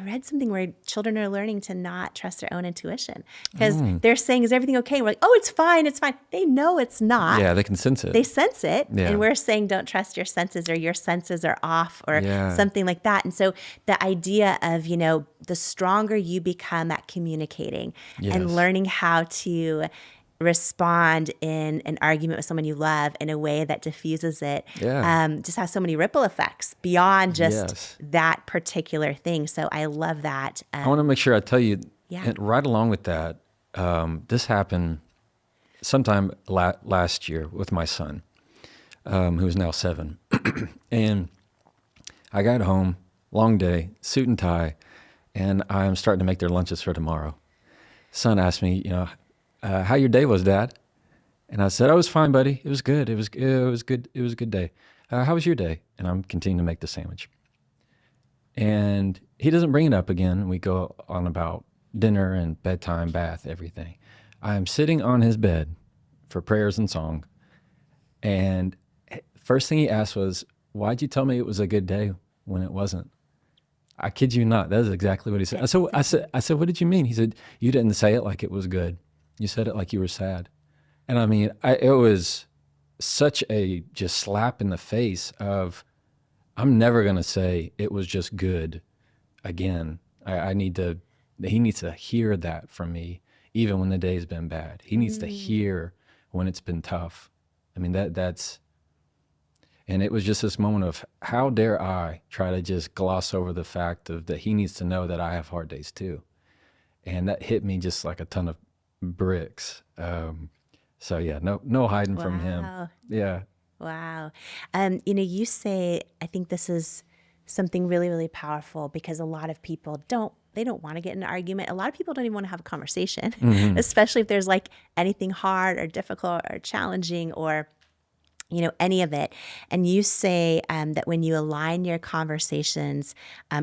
read something where children are learning to not trust their own intuition, because they're saying, is everything okay? We're like, oh, it's fine. It's fine. They know it's not. Yeah, they can sense it. They sense it. Yeah. And we're saying, don't trust your senses, or your senses are off, or Yeah. something like that. And so the idea of, the stronger you become at communicating Yes. and learning how to respond in an argument with someone you love in a way that diffuses it, Yeah. just has so many ripple effects beyond just Yes. that particular thing. So I love that. I want to make sure I tell you, Yeah. and right along with that, this happened sometime last year with my son, who's now 7. And I got home, long day, suit and tie, and I'm starting to make their lunches for tomorrow. Son asked me, how your day was, Dad? And I said, "Oh, it was fine, buddy. It was good. It was good. It was a good day. How was your day?" And I'm continuing to make the sandwich. And he doesn't bring it up again. We go on about dinner and bedtime, bath, everything. I am sitting on his bed for prayers and song. And first thing he asked was, "Why'd you tell me it was a good day when it wasn't?" I kid you not. That is exactly what he said. I said, "What did you mean?" He said, "You didn't say it like it was good. You said it like you were sad." And I mean, it was such a just slap in the face of, I'm never going to say it was just good again. He needs to hear that from me, even when the day's been bad. He needs to hear when it's been tough. I mean, and it was just this moment of, how dare I try to just gloss over the fact of that he needs to know that I have hard days too. And that hit me just like a ton of bricks. So yeah, no hiding from him. Wow. Yeah. Wow. You say, I think this is something really, really powerful, because a lot of people don't want to get in an argument. A lot of people don't even want to have a conversation, especially if there's like anything hard or difficult or challenging, or any of it. And you say that when you align your conversations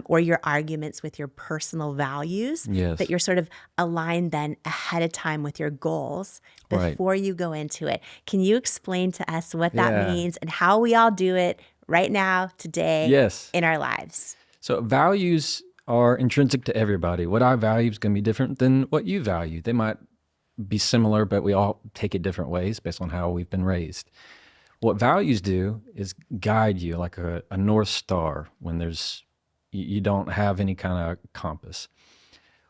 or your arguments with your personal values, Yes. that you're sort of aligned then ahead of time with your goals Right. before you go into it. Can you explain to us what that Yeah. means and how we all do it right now, today, Yes. in our lives? So values are intrinsic to everybody. What I value is going to be different than what you value. They might be similar, but we all take it different ways based on how we've been raised. What values do is guide you like a North Star when you don't have any kind of compass.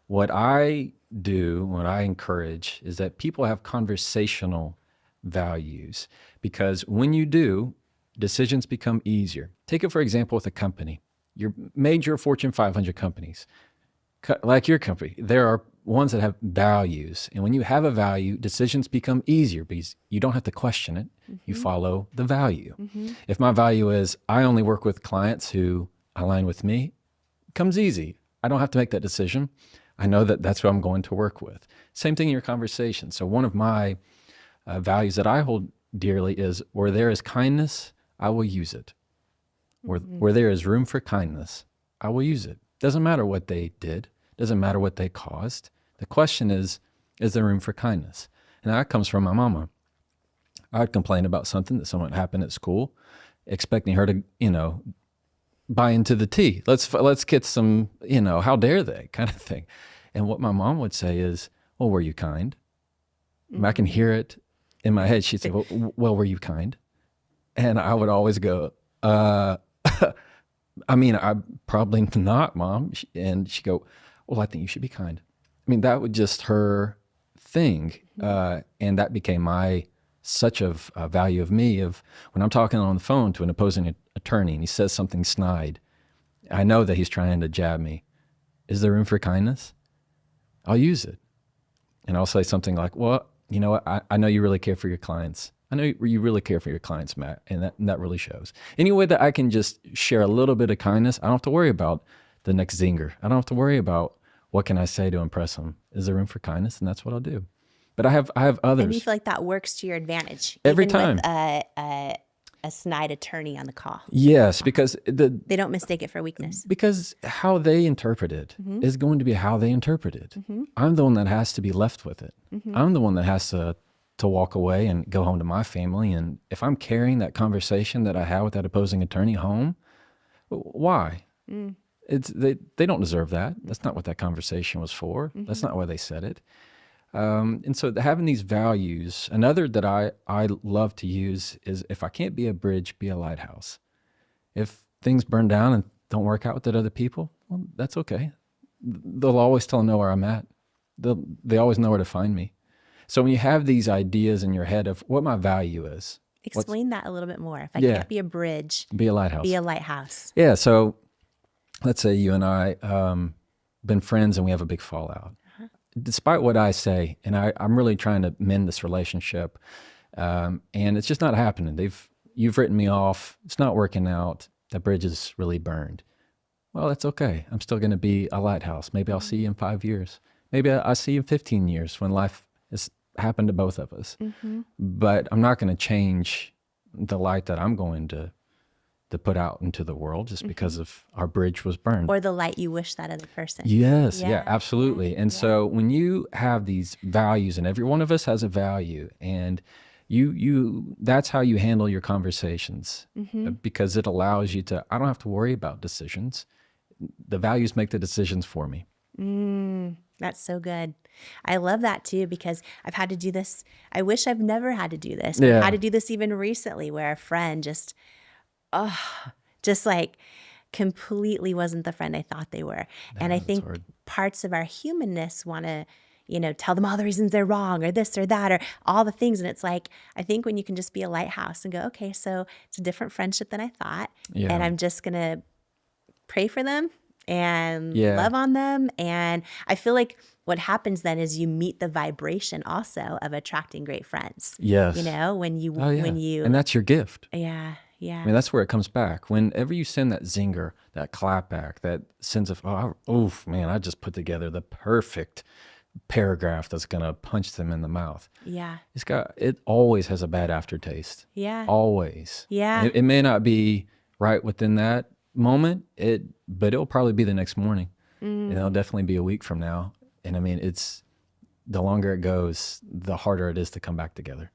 What I do, what I encourage, is that people have conversational values, because when you do, decisions become easier. Take it, for example, with a company. Your major Fortune 500 companies, like your company, there are ones that have values. And when you have a value, decisions become easier because you don't have to question it. You follow the value. If my value is I only work with clients who align with me, it comes easy. I don't have to make that decision. I know that that's who I'm going to work with. Same thing in your conversation. So one of my values that I hold dearly is where there is kindness, I will use it. Where there is room for kindness, I will use it. Doesn't matter what they did. Doesn't matter what they caused. The question is there room for kindness? And that comes from my mama. I would complain about something that someone happened at school, expecting her to, buy into the tea. Let's get some, how dare they kind of thing. And what my mom would say is, well, were you kind? And I can hear it in my head. She'd say, well, were you kind? And I would always go, I'm probably not, Mom. And she'd go, well, I think you should be kind. That was just her thing. And that became such a value of me, of when I'm talking on the phone to an opposing attorney and he says something snide, I know that he's trying to jab me. Is there room for kindness? I'll use it. And I'll say something like, well, you know what? I know you really care for your clients. I know you really care for your clients, Matt, and that really shows. Any way that I can just share a little bit of kindness, I don't have to worry about the next zinger. I don't have to worry about what can I say to impress them. Is there room for kindness? And that's what I'll do. But I have others. And you feel like that works to your advantage every even time. With a snide attorney on the call. Yes, because they don't mistake it for weakness. Because how they interpret it is going to be how they interpret it. I'm the one that has to be left with it. I'm the one that has to walk away and go home to my family. And if I'm carrying that conversation that I had with that opposing attorney home, why? They don't deserve that. That's not what that conversation was for. That's not why they said it. And so having these values, another that I love to use is, if I can't be a bridge, be a lighthouse. If things burn down and don't work out with that other people, well, that's okay. They'll always still know where I'm at. They always know where to find me. So when you have these ideas in your head of what my value is. Explain that a little bit more. If I can't be a bridge, be a lighthouse. Be a lighthouse. Yeah. So let's say you and I been friends and we have a big fallout. Despite what I say, and I'm really trying to mend this relationship, and it's just not happening. You've written me off. It's not working out. That bridge is really burned. Well, that's okay. I'm still going to be a lighthouse. Maybe I'll see you in 5 years. Maybe I'll see you in 15 years when life has happened to both of us. But I'm not going to change the light that I'm going to put out into the world just because of our bridge was burned. Or the light you wish that other person. Yes, yeah, absolutely. And so when you have these values, and every one of us has a value, and that's how you handle your conversations, because it allows you to, I don't have to worry about decisions. The values make the decisions for me. That's so good. I love that too, because I've had to do this. I wish I've never had to do this. I've had to do this even recently, where a friend just like completely wasn't the friend I thought they were. And I think parts of our humanness want to, tell them all the reasons they're wrong, or this or that, or all the things. And it's like, I think when you can just be a lighthouse and go, okay, so it's a different friendship than I thought. And I'm just going to pray for them and love on them. And I feel like what happens then is you meet the vibration also of attracting great friends. Yes. When you, and that's your gift. Yeah. That's where it comes back. Whenever you send that zinger, that clap back, that sense of, I just put together the perfect paragraph that's going to punch them in the mouth. Yeah. It always has a bad aftertaste. Yeah. Always. Yeah. It may not be right within that moment, but it'll probably be the next morning. And it'll definitely be a week from now. And it's the longer it goes, the harder it is to come back together.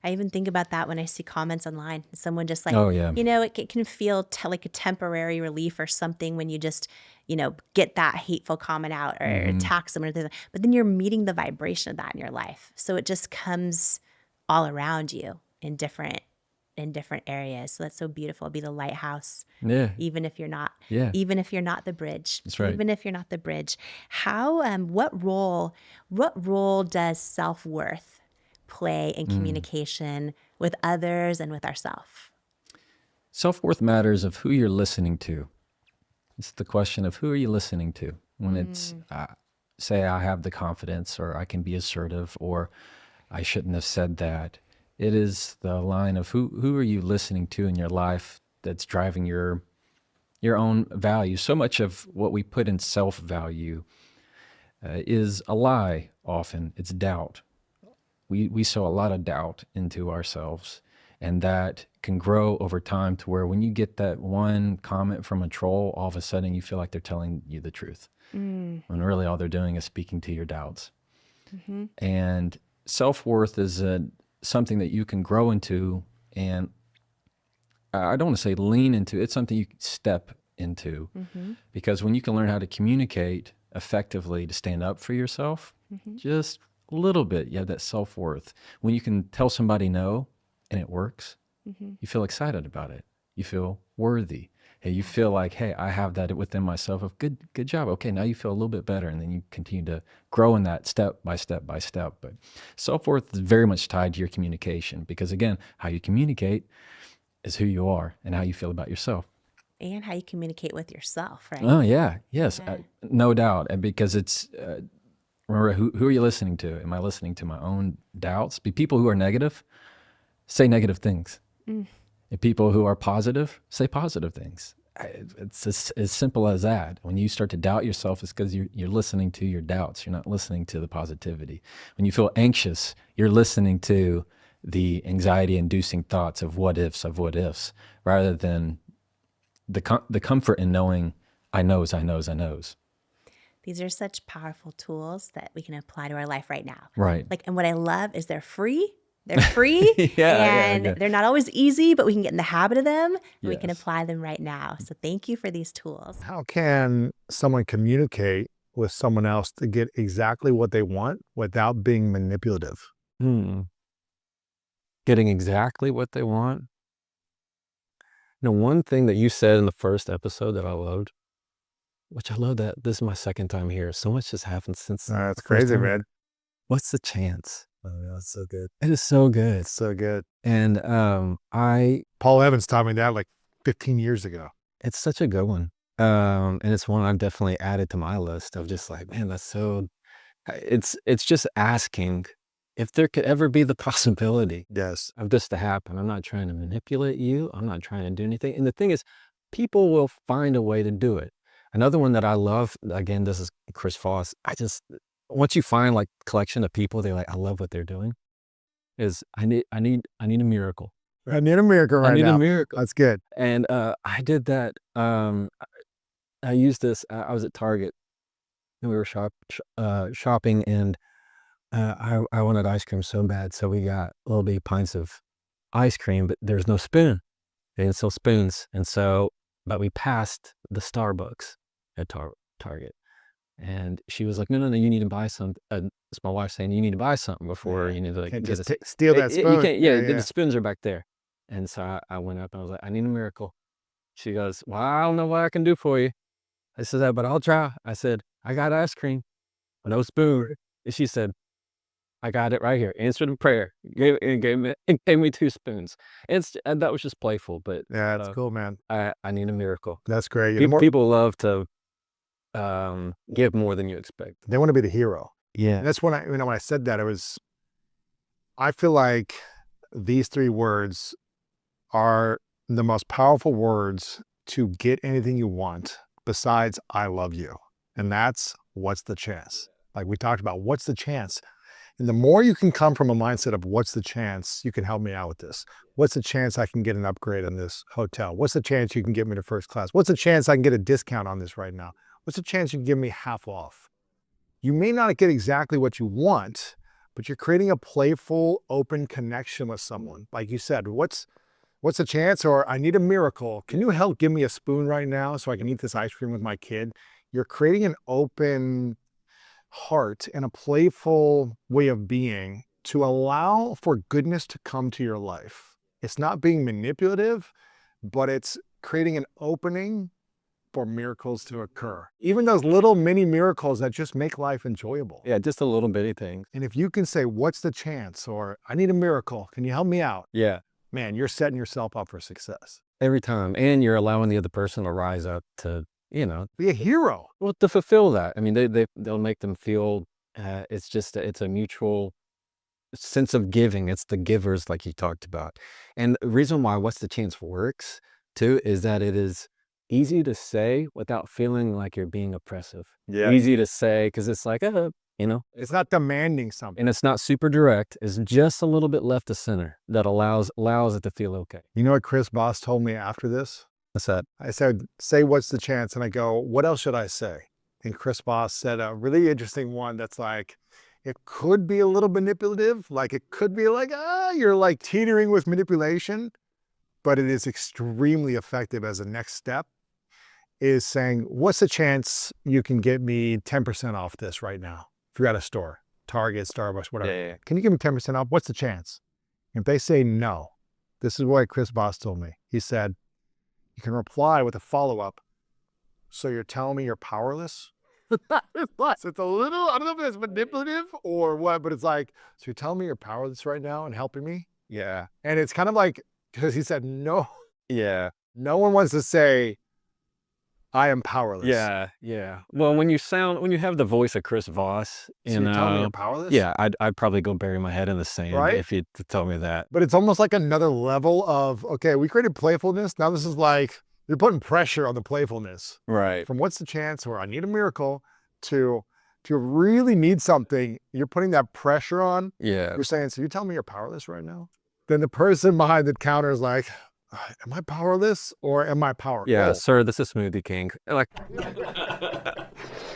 I even think about that when I see comments online. Someone just like, it can feel like a temporary relief or something when you just, get that hateful comment out or attack someone. But then you're meeting the vibration of that in your life. So it just comes all around you in different in different areas. So that's so beautiful. Be the lighthouse, Yeah. even if you're not, Yeah. even if you're not the bridge. That's right. Even if you're not the bridge. How, what role does self-worth play in communication with others and with ourselves? Self-worth matters of who you're listening to. It's the question of who are you listening to when it's, say I have the confidence, or I can be assertive, or I shouldn't have said that. It is the line of who are you listening to in your life that's driving your own value. So much of what we put in self-value is a lie often. It's doubt. We sow a lot of doubt into ourselves, and that can grow over time to where when you get that one comment from a troll, all of a sudden you feel like they're telling you the truth. When really all they're doing is speaking to your doubts. And self-worth is something that you can grow into, and I don't want to say lean into, it's something you step into. Because when you can learn how to communicate effectively to stand up for yourself, just a little bit, you have that self-worth. When you can tell somebody no and it works, you feel excited about it. You feel worthy. Hey, you feel like, hey, I have that within myself of good job. Okay, now you feel a little bit better, and then you continue to grow in that step by step by step. But self-worth is very much tied to your communication, because again, how you communicate is who you are and how you feel about yourself. And how you communicate with yourself, right? Oh yeah, yes, no doubt. And because it's, remember, who are you listening to? Am I listening to my own doubts? People who are negative, say negative things. And people who are positive, say positive things. It's as simple as that. When you start to doubt yourself, it's because you're listening to your doubts. You're not listening to the positivity. When you feel anxious, you're listening to the anxiety-inducing thoughts of what ifs, rather than the comfort in knowing I knows. These are such powerful tools that we can apply to our life right now. Right. Like, and what I love is they're free. They're free and they're not always easy, but we can get in the habit of them and we can apply them right now. So thank you for these tools. How can someone communicate with someone else to get exactly what they want without being manipulative? Getting exactly what they want. One thing that you said in the first episode that I loved, which I love, that this is my second time here. So much has happened since. That's crazy, man. What's the chance? Oh, yeah, that's so good. It is so good. It's so good. And Paul Evans taught me that like 15 years ago. It's such a good one. And it's one I've definitely added to my list of just like, man, that's so, it's just asking if there could ever be the possibility of this to happen. I'm not trying to manipulate you. I'm not trying to do anything. And the thing is, people will find a way to do it. Another one that I love, again, this is Chris Voss. Once you find like collection of people, they're like, I love what they're doing, is I need a miracle. I need a miracle right now. I need a miracle. That's good. And I did that. I used this. I was at Target and we were shopping, and I wanted ice cream so bad. So we got little bitty pints of ice cream, but there's no spoon. They didn't sell spoons. And so, but we passed the Starbucks at Target. And she was like, no, you need to buy something. It's my wife saying, you need to buy something before you need to Can't just steal that spoon. You can't, the spoons are back there. And so I went up and I was like, I need a miracle. She goes, well, I don't know what I can do for you. I said, but I'll try. I said, I got ice cream, no spoon. And she said, I got it right here. Answered the prayer. Gave me 2 spoons. And that was just playful. But yeah, that's cool, man. I need a miracle. That's great. People love to give more than you expect. They want to be the hero. Yeah. And that's when when I said that, I feel like these 3 words are the most powerful words to get anything you want besides I love you. And that's what's the chance? Like we talked about, what's the chance? And the more you can come from a mindset of what's the chance you can help me out with this? What's the chance I can get an upgrade on this hotel? What's the chance you can get me to first class? What's the chance I can get a discount on this right now? What's the chance you can give me half off? You may not get exactly what you want, but you're creating a playful, open connection with someone. Like you said, what's the chance? Or I need a miracle. Can you help give me a spoon right now so I can eat this ice cream with my kid? You're creating an open heart and a playful way of being to allow for goodness to come to your life. It's not being manipulative, but it's creating an opening for miracles to occur. Even those little mini miracles that just make life enjoyable. Yeah, just a little bitty thing. And if you can say, what's the chance? Or I need a miracle. Can you help me out? Yeah. Man, you're setting yourself up for success. Every time. And you're allowing the other person to rise up to, Be a hero. well, to fulfill that. I mean, they'll make them feel, it's a mutual sense of giving. It's the givers, like you talked about. And the reason why What's the Chance works too is that it is easy to say without feeling like you're being oppressive. Yeah. Easy to say because it's like, It's not demanding something. and it's not super direct. It's just a little bit left to center that allows it to feel okay. You know what Chris Voss told me after this? What's that? I said, say what's the chance? And I go, what else should I say? And Chris Voss said a really interesting one that's like, it could be a little manipulative. Like it could be like, you're like teetering with manipulation, but it is extremely effective as a next step, is saying, what's the chance you can get me 10% off this right now? If you're at a store, Target, Starbucks, whatever. Yeah. Can you give me 10% off? What's the chance? If they say no, this is what Chris Voss told me. He said, you can reply with a follow-up. So you're telling me you're powerless? So it's a little, I don't know if it's manipulative or what, but it's like, so you're telling me you're powerless right now and helping me? Yeah. And it's kind of like, because he said, no, Yeah. no one wants to say, I am powerless. Yeah. Well, when you have the voice of Chris Voss, So you're telling me you're powerless? yeah, I'd probably go bury my head in the sand Right? if you told me that. But it's almost like another level of, okay, we created playfulness. Now this is like, you're putting pressure on the playfulness. Right. From what's the chance or I need a miracle to if you really need something, you're putting that pressure on. Yeah. You're saying, so you're telling me you're powerless right now? Then the person behind the counter is like, am I powerless or am I powerful? Yeah, sir, this is Smoothie King. Like,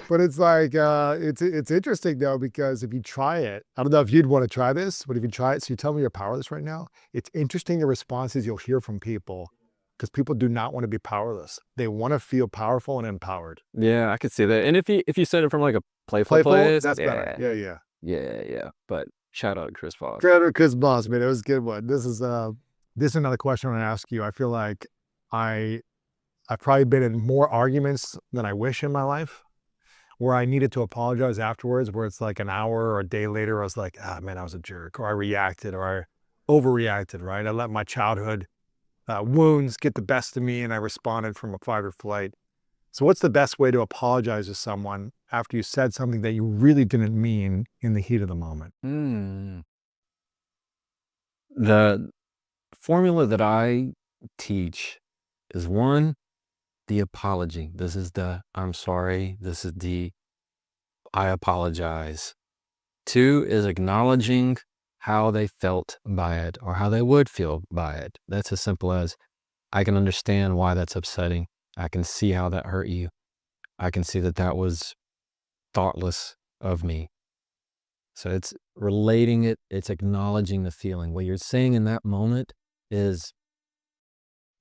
But it's like, it's interesting though, because if you try it, I don't know if you'd want to try this, but if you try it, so you tell me you're powerless right now, it's interesting the responses you'll hear from people, because people do not want to be powerless. They want to feel powerful and empowered. yeah, I could see that. And if you said it from like a playful place, that's yeah, better. Yeah. yeah. But shout out to Chris Voss. Chris Boss, man, it was a good one. This is another question I want to ask you. I feel like I've probably been in more arguments than I wish in my life, where I needed to apologize afterwards, where it's like an hour or a day later, I was like, man, I was a jerk, or I reacted, or I overreacted, right? I let my childhood wounds get the best of me and I responded from a fight or flight. So what's the best way to apologize to someone after you said something that you really didn't mean in the heat of the moment? The formula that I teach is 1, the apology. This is the I'm sorry. This is the I apologize. 2 is acknowledging how they felt by it or how they would feel by it. That's as simple as, I can understand why that's upsetting. I can see how that hurt you. I can see that was thoughtless of me. So it's relating it, it's acknowledging the feeling. What you're saying in that moment is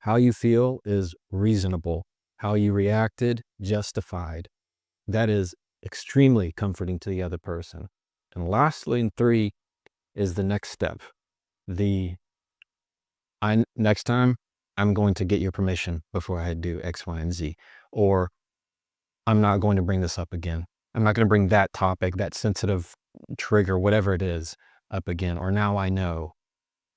how you feel is reasonable. How you reacted, justified. That is extremely comforting to the other person. And lastly, and 3, is the next step. Next time, I'm going to get your permission before I do X, Y, and Z. Or I'm not going to bring this up again. I'm not going to bring that topic, that sensitive trigger, whatever it is, up again. Or now I know.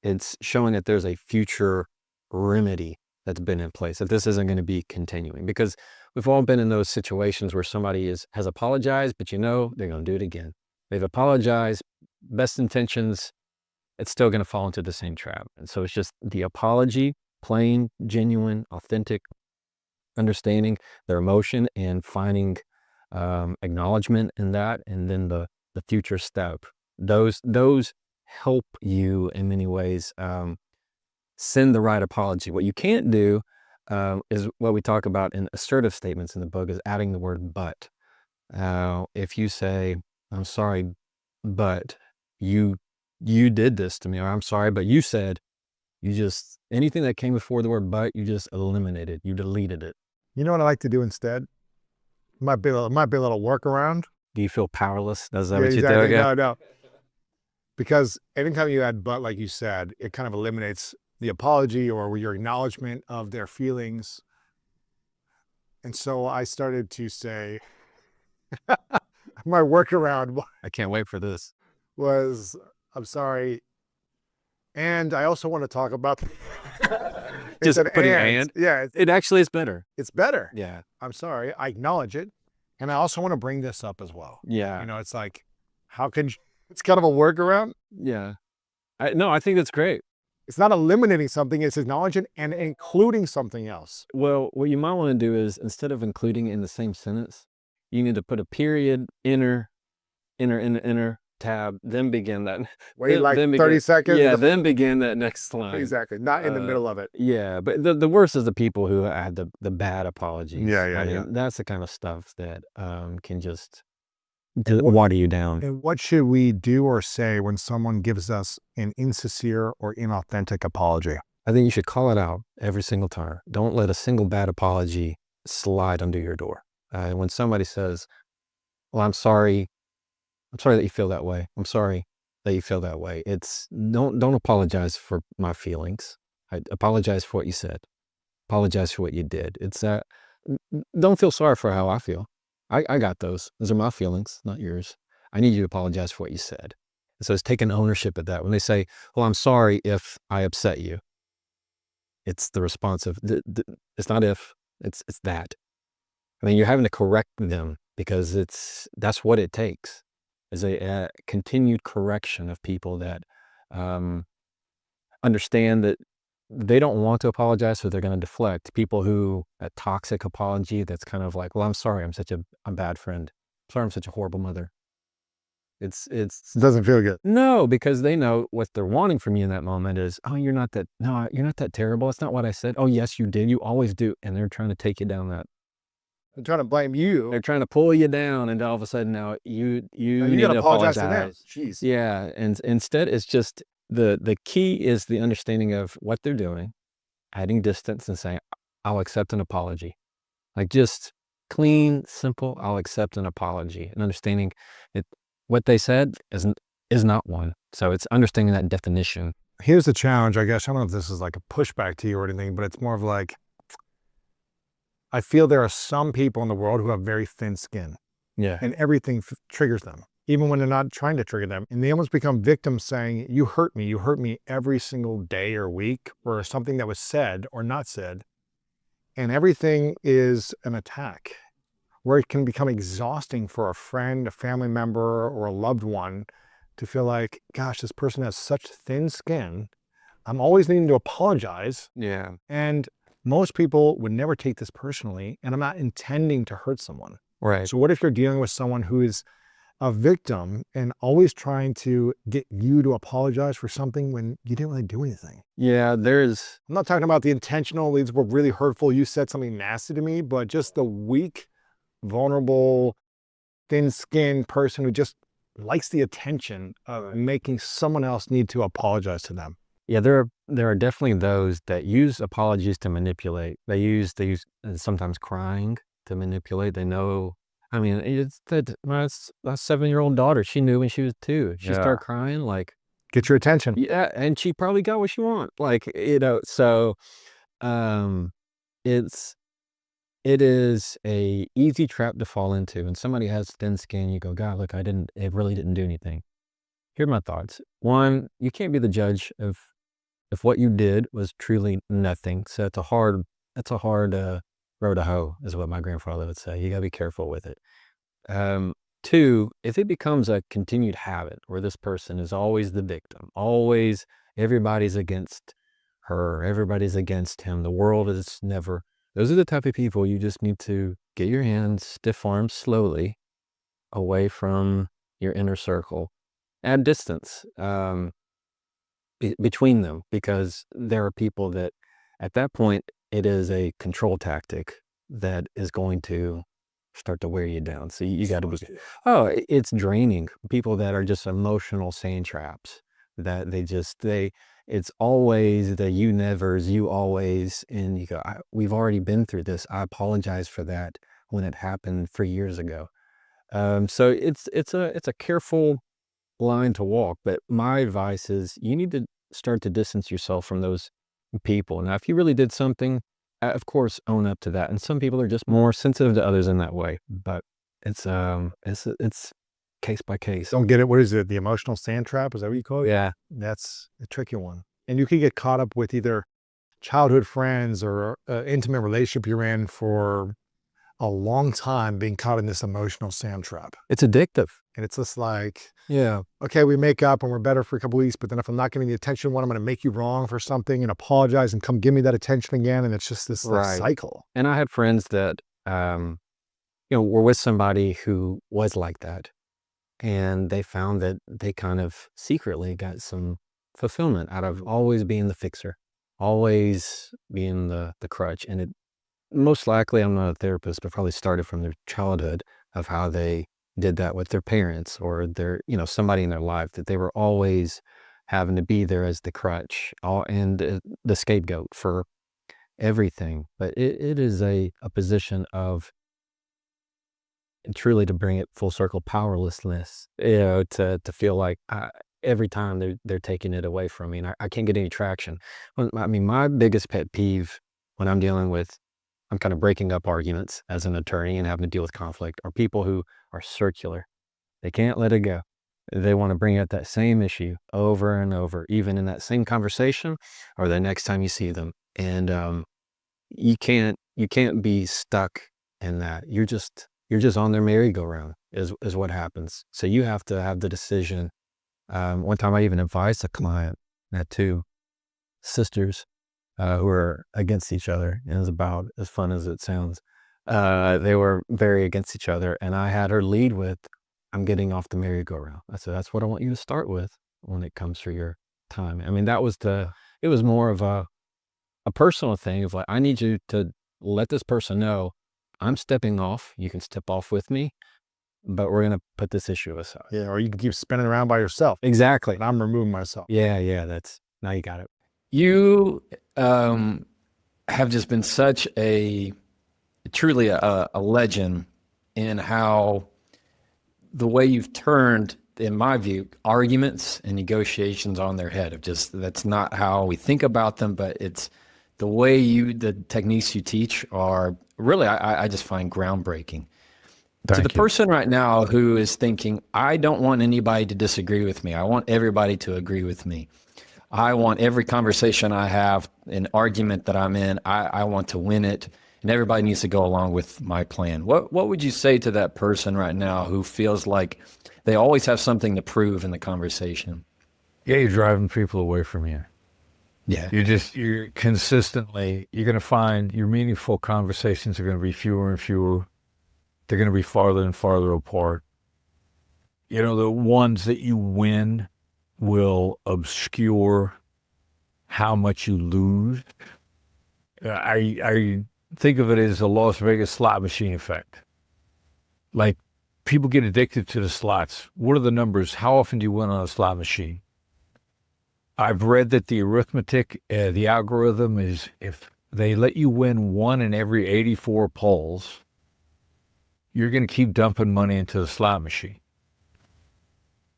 It's showing that there's a future remedy that's been in place, that this isn't going to be continuing. Because we've all been in those situations where somebody has apologized, but they're going to do it again. They've apologized, best intentions, it's still going to fall into the same trap. And so it's just the apology, plain, genuine, authentic, understanding their emotion and finding acknowledgement in that, and then the future step. Those help you in many ways send the right apology. What you can't do is what we talk about in assertive statements in the book, is adding the word but. If you say, I'm sorry, but you did this to me, or I'm sorry, but you said, anything that came before the word but, you just eliminated, you deleted it. You know what I like to do instead? Might be a little workaround. Do you feel powerless? Is that Yeah, what you exactly. do? No. Because anytime you add but, like you said, it kind of eliminates the apology or your acknowledgement of their feelings. And so I started to say, my workaround I can't wait for this. was, I'm sorry. And I also want to talk about Just it's an putting and? Yeah, It actually is better. it's better. Yeah. I'm sorry. I acknowledge it. And I also want to bring this up as well. Yeah. You know, it's like, how can you, it's kind of a workaround. Yeah. I think that's great. It's not eliminating something, it's acknowledging and including something else. Well, what you might want to do is, instead of including it in the same sentence, you need to put a period, inner tab, then begin that. Wait like then 30 seconds. Yeah, then begin that next line. Exactly. Not in the middle of it. Yeah, but the worst is the people who had the bad apologies. Yeah, I mean, yeah. that's the kind of stuff that can just water you down. And what should we do or say when someone gives us an insincere or inauthentic apology? I think you should call it out every single time. Don't let a single bad apology slide under your door. When somebody says, well, I'm sorry that you feel that way. I'm sorry that you feel that way. It's don't apologize for my feelings. I apologize for what you said. Apologize for what you did. It's that, don't feel sorry for how I feel. I got those. Those are my feelings, not yours. I need you to apologize for what you said. So it's taking ownership of that. When they say, well, I'm sorry if I upset you. It's the response of, it's not if, it's that. I mean, you're having to correct them because that's what it takes, is a continued correction of people that understand that they don't want to apologize, so they're going to deflect. People who, a toxic apology that's kind of like, well, I'm sorry, I'm such a bad friend. I'm sorry, I'm such a horrible mother. It doesn't feel good. No, because they know what they're wanting from you in that moment is, oh, you're not that terrible. It's not what I said. Oh, yes, you did. You always do. And they're trying to take you down that. They're trying to blame you. They're trying to pull you down, and all of a sudden now you need gotta to apologize apologize. to them. Jeez. Yeah, and instead it's just the key is the understanding of what they're doing, adding distance and saying, I'll accept an apology. Like, just clean, simple, I'll accept an apology, and understanding that what they said is not one. So it's understanding that definition. Here's the challenge, I guess. I don't know if this is like a pushback to you or anything, but it's more of like, I feel there are some people in the world who have very thin skin. Yeah. And everything triggers them, even when they're not trying to trigger them. And they almost become victims saying, you hurt me every single day or week, or something that was said or not said. And everything is an attack, where it can become exhausting for a friend, a family member, or a loved one to feel like, gosh, this person has such thin skin. I'm always needing to apologize. Yeah. And most people would never take this personally, and I'm not intending to hurt someone. Right. So what if you're dealing with someone who is a victim and always trying to get you to apologize for something when you didn't really do anything? Yeah, I'm not talking about the intentional, these were really hurtful, you said something nasty to me, but just the weak, vulnerable, thin-skinned person who just likes the attention of making someone else need to apologize to them. Yeah, there are definitely those that use apologies to manipulate. They use sometimes crying to manipulate. They know. I mean, it's that my 7-year-old daughter. She knew when she was 2. She started crying, like, get your attention. Yeah, and she probably got what she wanted. Like, So, it is a easy trap to fall into. And somebody has thin skin. You go, God, look, it really didn't do anything. Here are my thoughts. One, you can't be the judge of if what you did was truly nothing. So it's a hard row to hoe, is what my grandfather would say. You gotta be careful with it. 2, if it becomes a continued habit where this person is always the victim, always everybody's against her, everybody's against him, the world is never. Those are the type of people you just need to get your hands, stiff arms slowly away from your inner circle. Add distance between them, because there are people that at that point it is a control tactic that is going to start to wear you down. So you got to it's draining. People that are just emotional sand traps, that it's always the you nevers, you always, and you go, we've already been through this. I apologize for that when it happened 3 years ago. So it's a careful line to walk, but my advice is you need to start to distance yourself from those people. Now, if you really did something, of course, own up to that. And some people are just more sensitive to others in that way. But it's case by case. Don't get it. What is it? The emotional sand trap? Is that what you call it? Yeah. That's a tricky one. And you can get caught up with either childhood friends or an intimate relationship you're in for a long time, being caught in this emotional sand trap. It's addictive. And it's just like, Yeah. okay, we make up and we're better for a couple weeks, but then if I'm not getting the attention one, I'm going to make you wrong for something and apologize and come give me that attention again. And it's just this like, Right. cycle. And I had friends that, were with somebody who was like that. And they found that they kind of secretly got some fulfillment out of always being the fixer, always being the crutch. And it most likely, I'm not a therapist, but probably started from their childhood of how they did that with their parents or their, somebody in their life, that they were always having to be there as the crutch and the scapegoat for everything. But it is a position of truly, to bring it full circle, powerlessness, to feel like every time they're taking it away from me and I can't get any traction. I mean, my biggest pet peeve when I'm dealing with, I'm kind of breaking up arguments as an attorney and having to deal with conflict, are people who are circular. They can't let it go. They want to bring up that same issue over and over, even in that same conversation or the next time you see them. And you can't be stuck in that. You're just on their merry-go-round is what happens. So you have to have the decision. One time I even advised a client that two sisters who were against each other, and it was about as fun as it sounds. They were very against each other, and I had her lead with, I'm getting off the merry-go-round. I said, that's what I want you to start with when it comes for your time. I mean, it was more of a personal thing of like, I need you to let this person know I'm stepping off. You can step off with me, but we're going to put this issue aside. Yeah. Or you can keep spinning around by yourself. Exactly. And I'm removing myself. Yeah. Now you got it. You have just been such truly a legend in how the way you've turned, in my view, arguments and negotiations on their head. That's not how we think about them, but it's the way the techniques you teach are really, I just find groundbreaking. To the person right now who is thinking, I don't want anybody to disagree with me. I want everybody to agree with me. I want every conversation I have, an argument that I'm in, I want to win it, and everybody needs to go along with my plan. What would you say to that person right now who feels like they always have something to prove in the conversation? Yeah, you're driving people away from you. Yeah. You're consistently, you're going to find your meaningful conversations are going to be fewer and fewer. They're going to be farther and farther apart. The ones that you win will obscure how much you lose. I think of it as a Las Vegas slot machine effect. Like, people get addicted to the slots. What are the numbers? How often do you win on a slot machine? I've read that the arithmetic, the algorithm is if they let you win one in every 84 polls, you're going to keep dumping money into the slot machine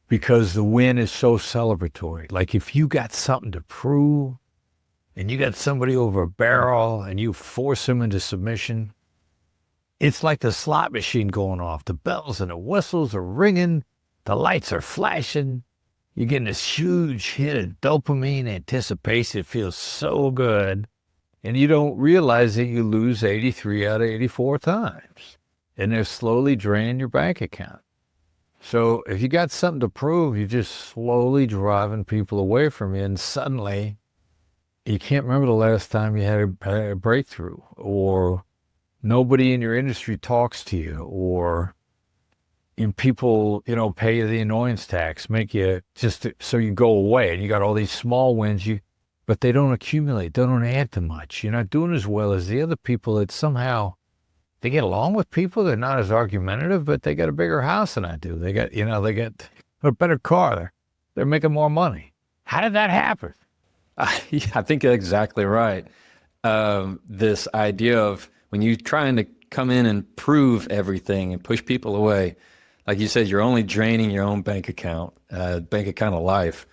because the win is so celebratory. Like if you got something to prove and you got somebody over a barrel and you force them into submission, it's like the slot machine going off. The bells and the whistles are ringing. The lights are flashing. You're getting this huge hit of dopamine anticipation. It feels so good. And you don't realize that you lose 83 out of 84 times. And they're slowly draining your bank account. So if you got something to prove, you're just slowly driving people away from you. And suddenly, you can't remember the last time you had a breakthrough. Or nobody in your industry talks to you. Or people, pay you the annoyance tax, make you so you go away, and you got all these small wins, but they don't accumulate, they don't add to much. You're not doing as well as the other people that somehow they get along with people. They're not as argumentative, but they got a bigger house than I do. They got a better car. They're making more money. How did that happen? I think you're exactly right. This idea of when you're trying to come in and prove everything and push people away, like you said, you're only draining your own bank account of life.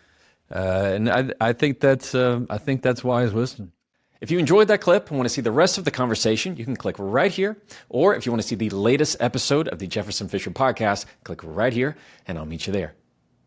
And I think that's wise wisdom. If you enjoyed that clip and want to see the rest of the conversation, you can click right here. Or if you want to see the latest episode of the Jefferson Fisher podcast, click right here, and I'll meet you there.